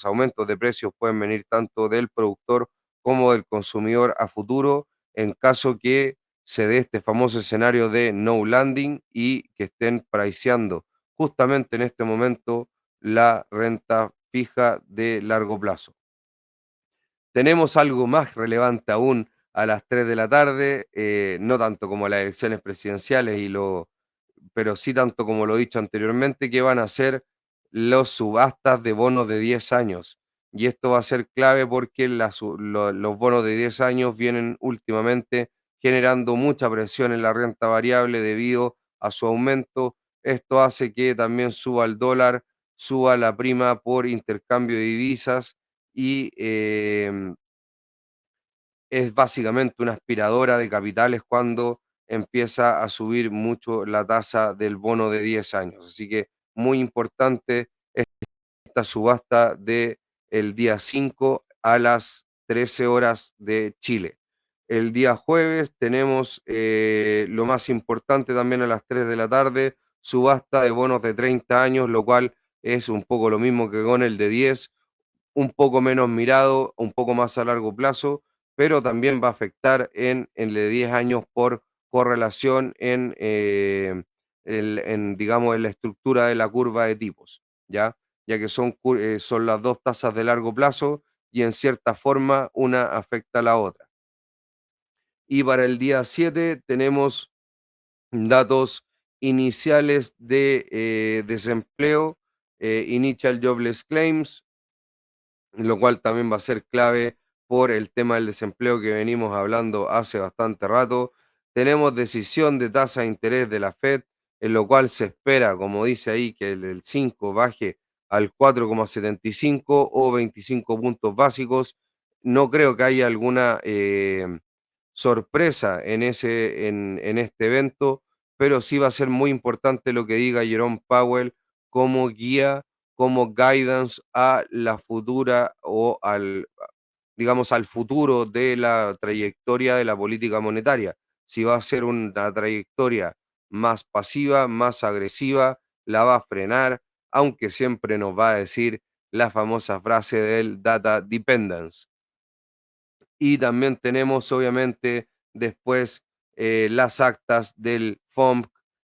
aumentos de precios pueden venir tanto del productor como del consumidor a futuro en caso que se dé este famoso escenario de no landing y que estén priceando justamente en este momento la renta fija de largo plazo. Tenemos algo más relevante aún a las 3 de la tarde, no tanto como las elecciones presidenciales pero sí tanto como lo he dicho anteriormente, que van a ser los subastas de bonos de 10 años. Y esto va a ser clave porque los bonos de 10 años vienen últimamente generando mucha presión en la renta variable debido a su aumento. Esto hace que también suba el dólar, suba la prima por intercambio de divisas y es básicamente una aspiradora de capitales cuando empieza a subir mucho la tasa del bono de 10 años. Así que muy importante esta subasta de el día 5 a las 13 horas de Chile. El día jueves tenemos lo más importante también a las 3 de la tarde, subasta de bonos de 30 años, lo cual es un poco lo mismo que con el de 10, un poco menos mirado, un poco más a largo plazo, pero también va a afectar en el de 10 años por correlación digamos, en la estructura de la curva de tipos, ¿ya? Ya que son las dos tasas de largo plazo y en cierta forma una afecta a la otra. Y para el día 7 tenemos datos iniciales de desempleo, Initial Jobless Claims, lo cual también va a ser clave por el tema del desempleo que venimos hablando hace bastante rato. Tenemos decisión de tasa de interés de la Fed, en lo cual se espera, como dice ahí, que el del 5 baje al 4,75 o 25 puntos básicos. No creo que haya alguna sorpresa en este evento, pero sí va a ser muy importante lo que diga Jerome Powell como guía, como guidance a la futura o digamos, al futuro de la trayectoria de la política monetaria. Si va a ser una trayectoria más pasiva, más agresiva, la va a frenar, aunque siempre nos va a decir la famosa frase del data dependence. Y también tenemos, obviamente, después las actas del FOMC,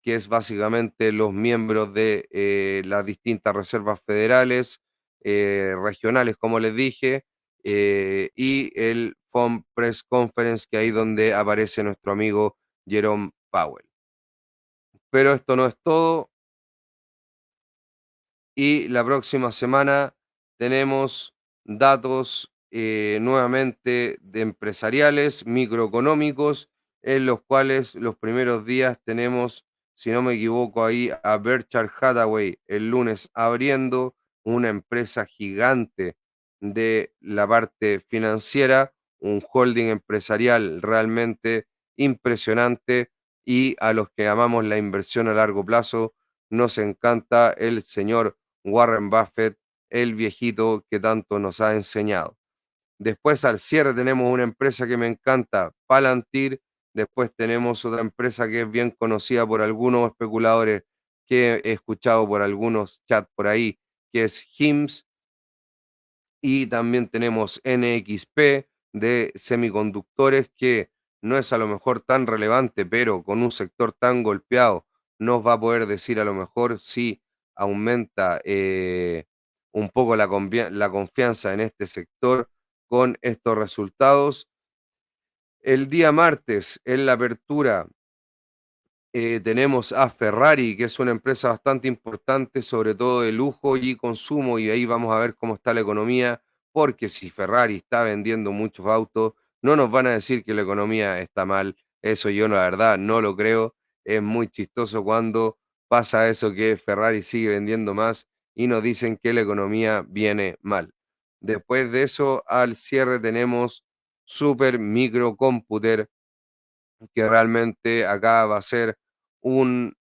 que es básicamente los miembros de las distintas reservas federales, regionales, como les dije, y el FOMC Press Conference, que ahí donde aparece nuestro amigo Jerome Powell. Pero esto no es todo. Y la próxima semana tenemos datos nuevamente de empresariales, microeconómicos, en los cuales los primeros días tenemos, si no me equivoco, ahí a Berkshire Hathaway el lunes abriendo, una empresa gigante de la parte financiera, un holding empresarial realmente impresionante y a los que amamos la inversión a largo plazo nos encanta el señor Warren Buffett, el viejito que tanto nos ha enseñado. Después al cierre tenemos una empresa que me encanta, Palantir. Después tenemos otra empresa que es bien conocida por algunos especuladores que he escuchado por algunos chats por ahí, que es HIMSS. Y también tenemos NXP de semiconductores, que no es a lo mejor tan relevante, pero con un sector tan golpeado nos va a poder decir a lo mejor si aumenta un poco la confianza en este sector con estos resultados. El día martes, en la apertura, tenemos a Ferrari, que es una empresa bastante importante, sobre todo de lujo y consumo, y ahí vamos a ver cómo está la economía, porque si Ferrari está vendiendo muchos autos, no nos van a decir que la economía está mal. Eso yo, la verdad, no lo creo. Es muy chistoso cuando pasa eso, que Ferrari sigue vendiendo más y nos dicen que la economía viene mal. Después de eso, al cierre tenemos Super Microcomputer, que realmente acá va a ser un,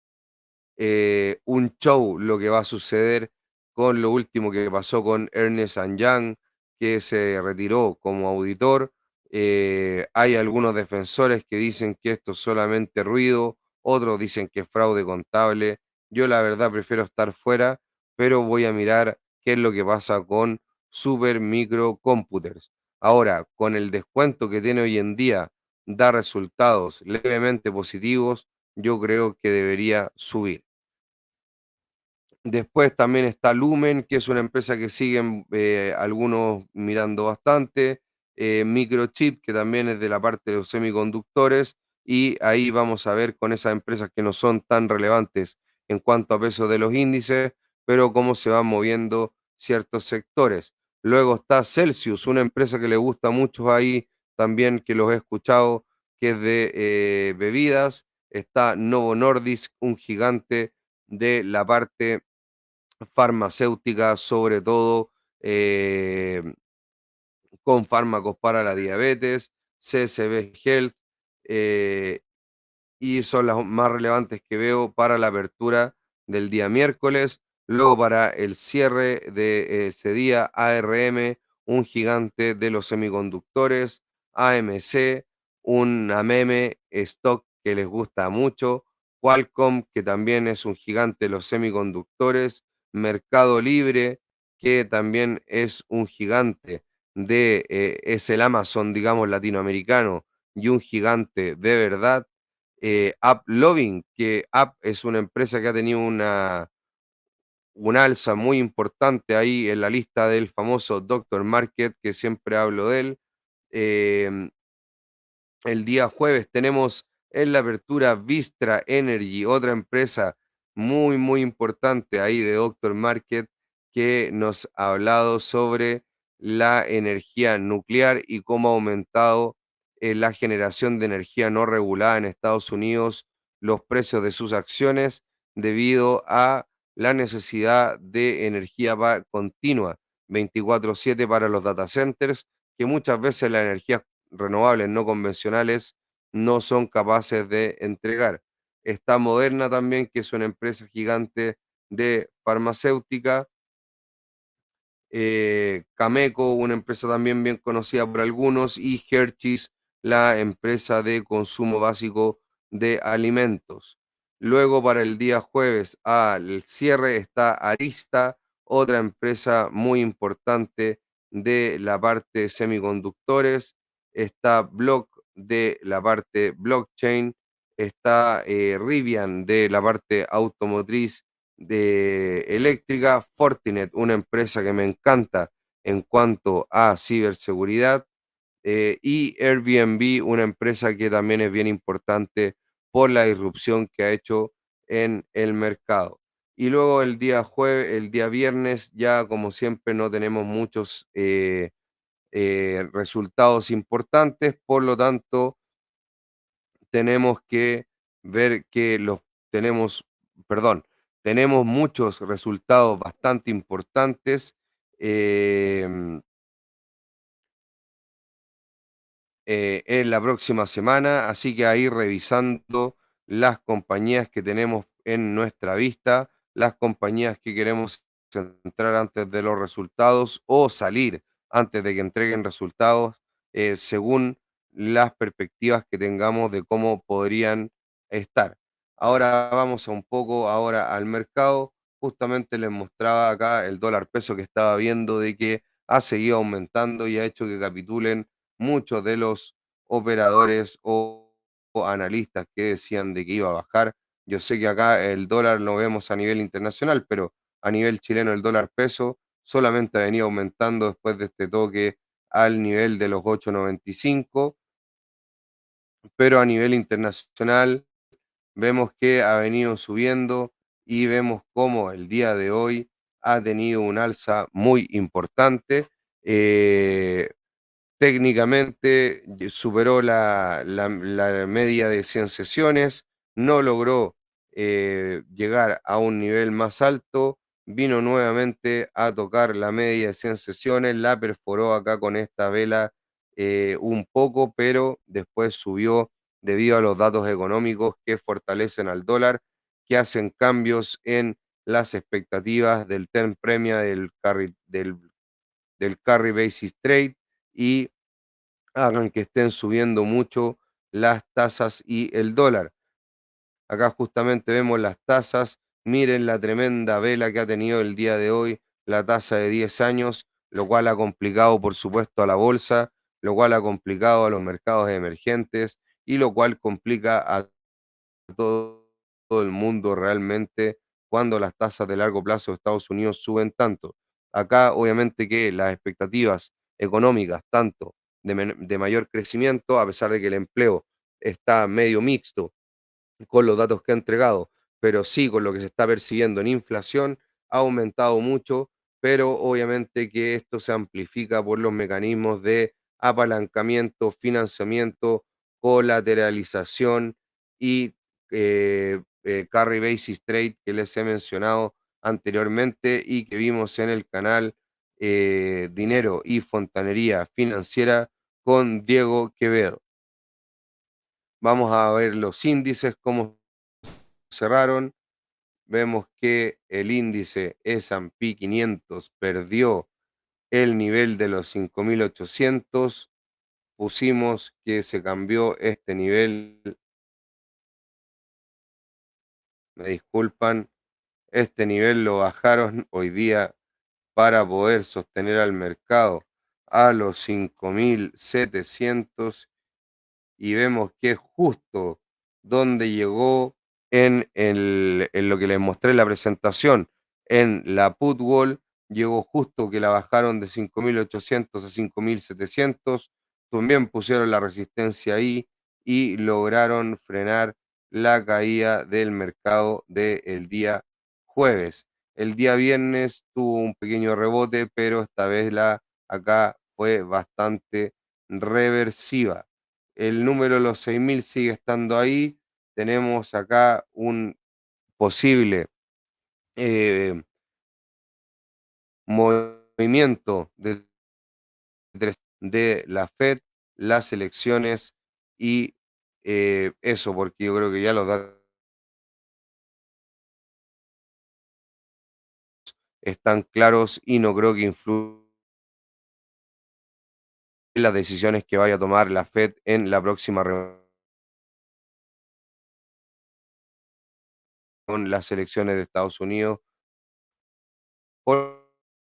un show lo que va a suceder con lo último que pasó con Ernest Young, que se retiró como auditor. Hay algunos defensores que dicen que esto es solamente ruido, otros dicen que es fraude contable. Yo la verdad prefiero estar fuera, pero voy a mirar qué es lo que pasa con Super Microcomputers. Ahora, con el descuento que tiene hoy en día, da resultados levemente positivos, yo creo que debería subir. Después también está Lumen, que es una empresa que siguen algunos mirando bastante. Microchip, que también es de la parte de los semiconductores, y ahí vamos a ver con esas empresas que no son tan relevantes en cuanto a peso de los índices, pero cómo se van moviendo ciertos sectores. Luego está Celsius, una empresa que le gusta mucho ahí también, que los he escuchado, que es de bebidas. Está Novo Nordisk, un gigante de la parte farmacéutica, sobre todo con fármacos para la diabetes, CSB Health, eh, y son las más relevantes que veo para la apertura del día miércoles. Luego para el cierre de ese día, ARM, un gigante de los semiconductores, AMC, una meme stock que les gusta mucho, Qualcomm, que también es un gigante de los semiconductores, Mercado Libre, que también es un gigante es el Amazon, digamos, latinoamericano y un gigante de verdad. AppLovin, que App es una empresa que ha tenido un alza muy importante ahí en la lista del famoso Doctor Market, que siempre hablo de él. Em, el día jueves tenemos en la apertura Vistra Energy, otra empresa muy, muy importante ahí de Doctor Market, que nos ha hablado sobre la energía nuclear y cómo ha aumentado la generación de energía no regulada en Estados Unidos, los precios de sus acciones debido a la necesidad de energía continua 24/7 para los data centers, que muchas veces la energía renovables no convencionales no son capaces de entregar. Está Moderna también, que es una empresa gigante de farmacéutica. Cameco, una empresa también bien conocida por algunos, y Hershey's, la empresa de consumo básico de alimentos. Luego para el día jueves al cierre está Arista, otra empresa muy importante de la parte semiconductores. Está Block de la parte blockchain. Está Rivian de la parte automotriz de eléctrica, Fortinet, una empresa que me encanta en cuanto a ciberseguridad, y Airbnb, una empresa que también es bien importante por la irrupción que ha hecho en el mercado. Y luego el día jueves, el día viernes, ya como siempre no tenemos muchos resultados importantes, por lo tanto tenemos que ver que los tenemos, perdón, tenemos muchos resultados bastante importantes. em, en la próxima semana, así que ahí revisando las compañías que tenemos en nuestra vista, las compañías que queremos entrar antes de los resultados o salir antes de que entreguen resultados, según las perspectivas que tengamos de cómo podrían estar. Ahora vamos a un poco ahora al mercado. Justamente les mostraba acá el dólar peso que estaba viendo de que ha seguido aumentando y ha hecho que capitulen muchos de los operadores o analistas que decían de que iba a bajar. Yo sé que acá el dólar lo vemos a nivel internacional, pero a nivel chileno el dólar peso solamente ha venido aumentando después de este toque al nivel de los 8,95, pero a nivel internacional vemos que ha venido subiendo y vemos cómo el día de hoy ha tenido un alza muy importante. Técnicamente superó la media de 100 sesiones, no logró llegar a un nivel más alto, vino nuevamente a tocar la media de 100 sesiones, la perforó acá con esta vela un poco, pero después subió debido a los datos económicos que fortalecen al dólar, que hacen cambios en las expectativas del term premia del carry basis trade, y hagan que estén subiendo mucho las tasas y el dólar. Acá justamente vemos las tasas. Miren la tremenda vela que ha tenido el día de hoy la tasa de 10 años, lo cual ha complicado, por supuesto, a la bolsa, lo cual ha complicado a los mercados emergentes y lo cual complica a todo el mundo realmente cuando las tasas de largo plazo de Estados Unidos suben tanto. Acá, obviamente, que las expectativas económicas, tanto de mayor crecimiento, a pesar de que el empleo está medio mixto con los datos que ha entregado, pero sí con lo que se está percibiendo en inflación, ha aumentado mucho, pero obviamente que esto se amplifica por los mecanismos de apalancamiento, financiamiento, colateralización y carry basis trade que les he mencionado anteriormente y que vimos en el canal Dinero y Fontanería Financiera con Diego Quevedo. Vamos a ver los índices, cómo cerraron. Vemos que el índice S&P 500 perdió el nivel de los 5.800. Pusimos que se cambió este nivel, me disculpan, este nivel lo bajaron hoy día para poder sostener al mercado a los 5.700 y vemos que es justo donde llegó en lo que les mostré en la presentación, en la put wall, llegó justo que la bajaron de 5.800 a 5.700, también pusieron la resistencia ahí y lograron frenar la caída del mercado del día jueves. El día viernes tuvo un pequeño rebote, pero esta vez la acá fue bastante reversiva. El número de los 6.000 sigue estando ahí. Tenemos acá un posible eh, movimiento de la Fed, las elecciones y eso, porque yo creo que ya los datos están claros y no creo que influya en las decisiones que vaya a tomar la Fed en la próxima reunión con las elecciones de Estados Unidos. Por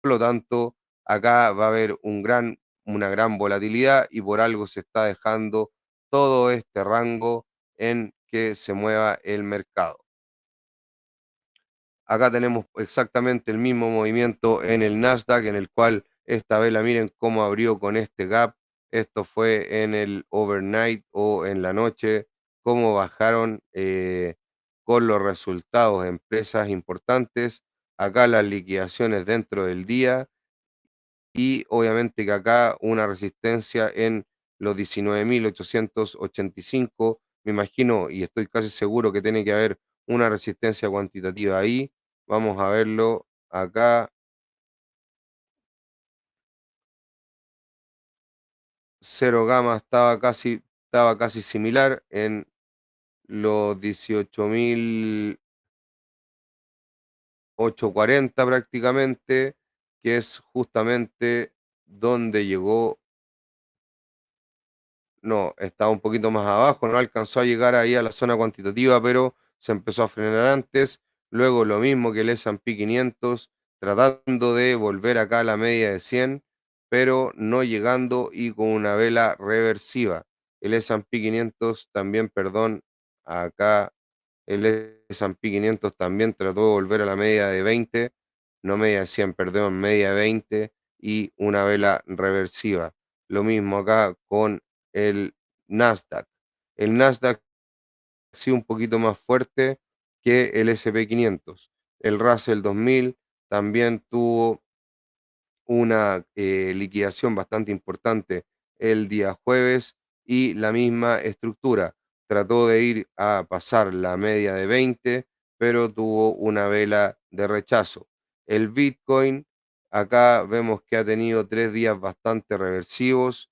lo tanto, acá va a haber una gran volatilidad y por algo se está dejando todo este rango en que se mueva el mercado. Acá tenemos exactamente el mismo movimiento en el Nasdaq, en el cual esta vela, miren cómo abrió con este gap. Esto fue en el overnight o en la noche, cómo bajaron con los resultados de empresas importantes. Acá las liquidaciones dentro del día y obviamente que acá una resistencia en los 19.885, me imagino y estoy casi seguro que tiene que haber una resistencia cuantitativa ahí. Vamos a verlo acá. Cero Gamma estaba casi similar en los 18.840 prácticamente, que es justamente donde llegó. No, estaba un poquito más abajo, no alcanzó a llegar ahí a la zona cuantitativa, pero se empezó a frenar antes. Luego lo mismo que el S&P 500, tratando de volver acá a la media de 100, pero no llegando y con una vela reversiva. El S&P 500 también, perdón, acá el S&P 500 también trató de volver a la media de 20, no media de 100, perdón, media de 20 y una vela reversiva. Lo mismo acá con el Nasdaq. El Nasdaq sí un poquito más fuerte que el S&P 500. El Russell 2000 también tuvo una liquidación bastante importante el día jueves y la misma estructura. Trató de ir a pasar la media de 20, pero tuvo una vela de rechazo. El Bitcoin, acá vemos que ha tenido 3 días bastante reversivos.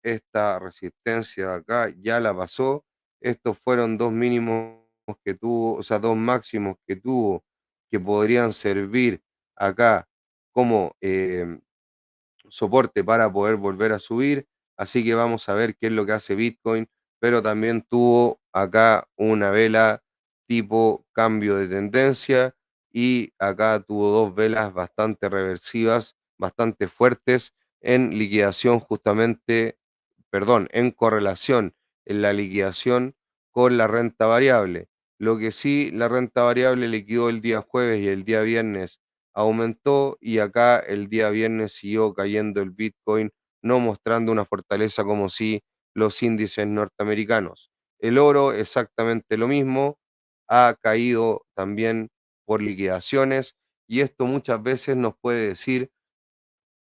Esta resistencia de acá ya la pasó. Estos fueron dos mínimos que tuvo, o sea, dos máximos que tuvo que podrían servir acá como soporte para poder volver a subir. Así que vamos a ver qué es lo que hace Bitcoin, pero también tuvo acá una vela tipo cambio de tendencia y acá tuvo dos velas bastante reversivas, bastante fuertes en liquidación justamente, perdón, en correlación en la liquidación con la renta variable. Lo que sí, la renta variable liquidó el día jueves y el día viernes aumentó y acá el día viernes siguió cayendo el Bitcoin no mostrando una fortaleza como si los índices norteamericanos. El oro, exactamente lo mismo, ha caído también por liquidaciones y esto muchas veces nos puede decir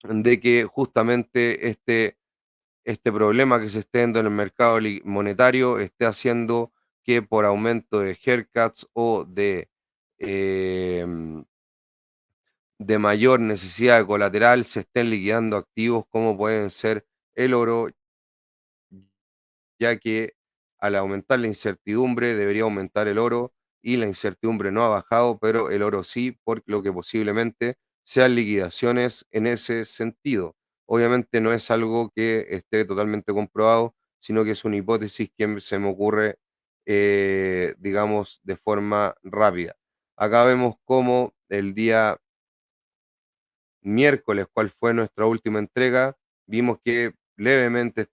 de que justamente este problema que se esté dando en el mercado monetario esté haciendo que por aumento de haircuts o em, de mayor necesidad de colateral se estén liquidando activos como pueden ser el oro, ya que al aumentar la incertidumbre debería aumentar el oro y la incertidumbre no ha bajado, pero el oro sí, por lo que posiblemente sean liquidaciones en ese sentido. Obviamente no es algo que esté totalmente comprobado, sino que es una hipótesis que se me ocurre, digamos, de forma rápida. Acá vemos cómo el día miércoles, cuál fue nuestra última entrega, vimos que levemente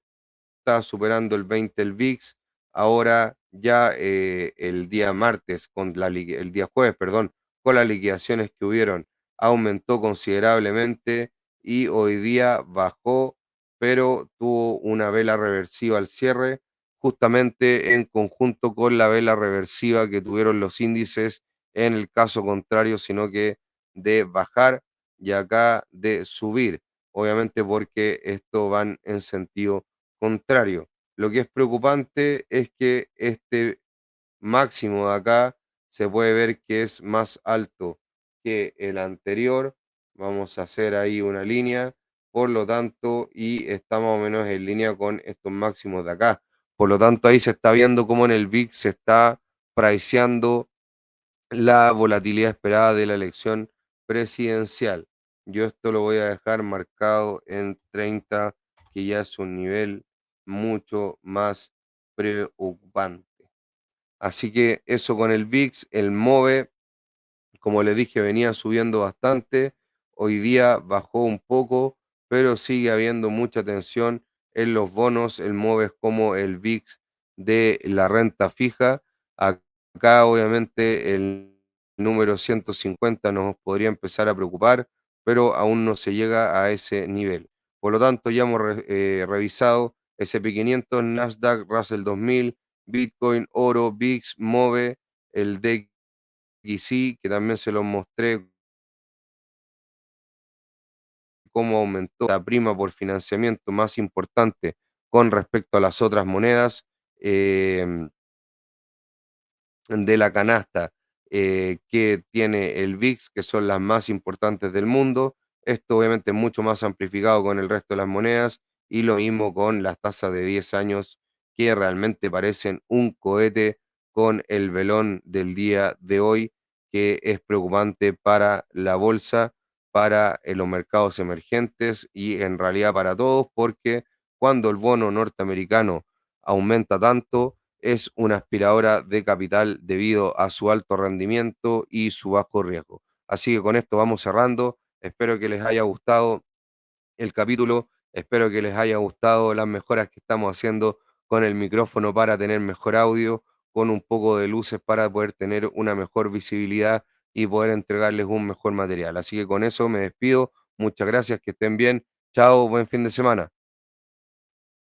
está superando el 20 el VIX. Ahora ya el día martes, el día jueves, perdón, con las liquidaciones que hubieron, aumentó considerablemente y hoy día bajó, pero tuvo una vela reversiva al cierre, justamente en conjunto con la vela reversiva que tuvieron los índices en el caso contrario, sino que de bajar y acá de subir, obviamente porque esto van en sentido contrario. Lo que es preocupante es que este máximo de acá se puede ver que es más alto que el anterior. Vamos a hacer ahí una línea, por lo tanto, y está más o menos en línea con estos máximos de acá. Por lo tanto, ahí se está viendo cómo en el VIX se está priceando la volatilidad esperada de la elección presidencial. Yo esto lo voy a dejar marcado en 30, que ya es un nivel mucho más preocupante. Así que eso con el VIX, el MOVE, como les dije, venía subiendo bastante. Hoy día bajó un poco, pero sigue habiendo mucha tensión en los bonos. El MOVE es como el VIX de la renta fija. Acá, obviamente, el número 150 nos podría empezar a preocupar, pero aún no se llega a ese nivel. Por lo tanto, ya hemos revisado SP500, Nasdaq, Russell 2000, Bitcoin, oro, VIX, MOVE, el DXY, que también se los mostré cómo aumentó la prima por financiamiento más importante con respecto a las otras monedas. De la canasta que tiene el VIX, que son las más importantes del mundo. Esto obviamente es mucho más amplificado con el resto de las monedas y lo mismo con las tasas de 10 años que realmente parecen un cohete con el velón del día de hoy, que es preocupante para la bolsa, para los mercados emergentes y en realidad para todos, porque cuando el bono norteamericano aumenta tanto, es una aspiradora de capital debido a su alto rendimiento y su bajo riesgo. Así que con esto vamos cerrando. Espero que les haya gustado el capítulo. Espero que les haya gustado las mejoras que estamos haciendo con el micrófono para tener mejor audio, con un poco de luces para poder tener una mejor visibilidad y poder entregarles un mejor material. Así que con eso me despido. Muchas gracias, que estén bien. Chao, buen fin de semana.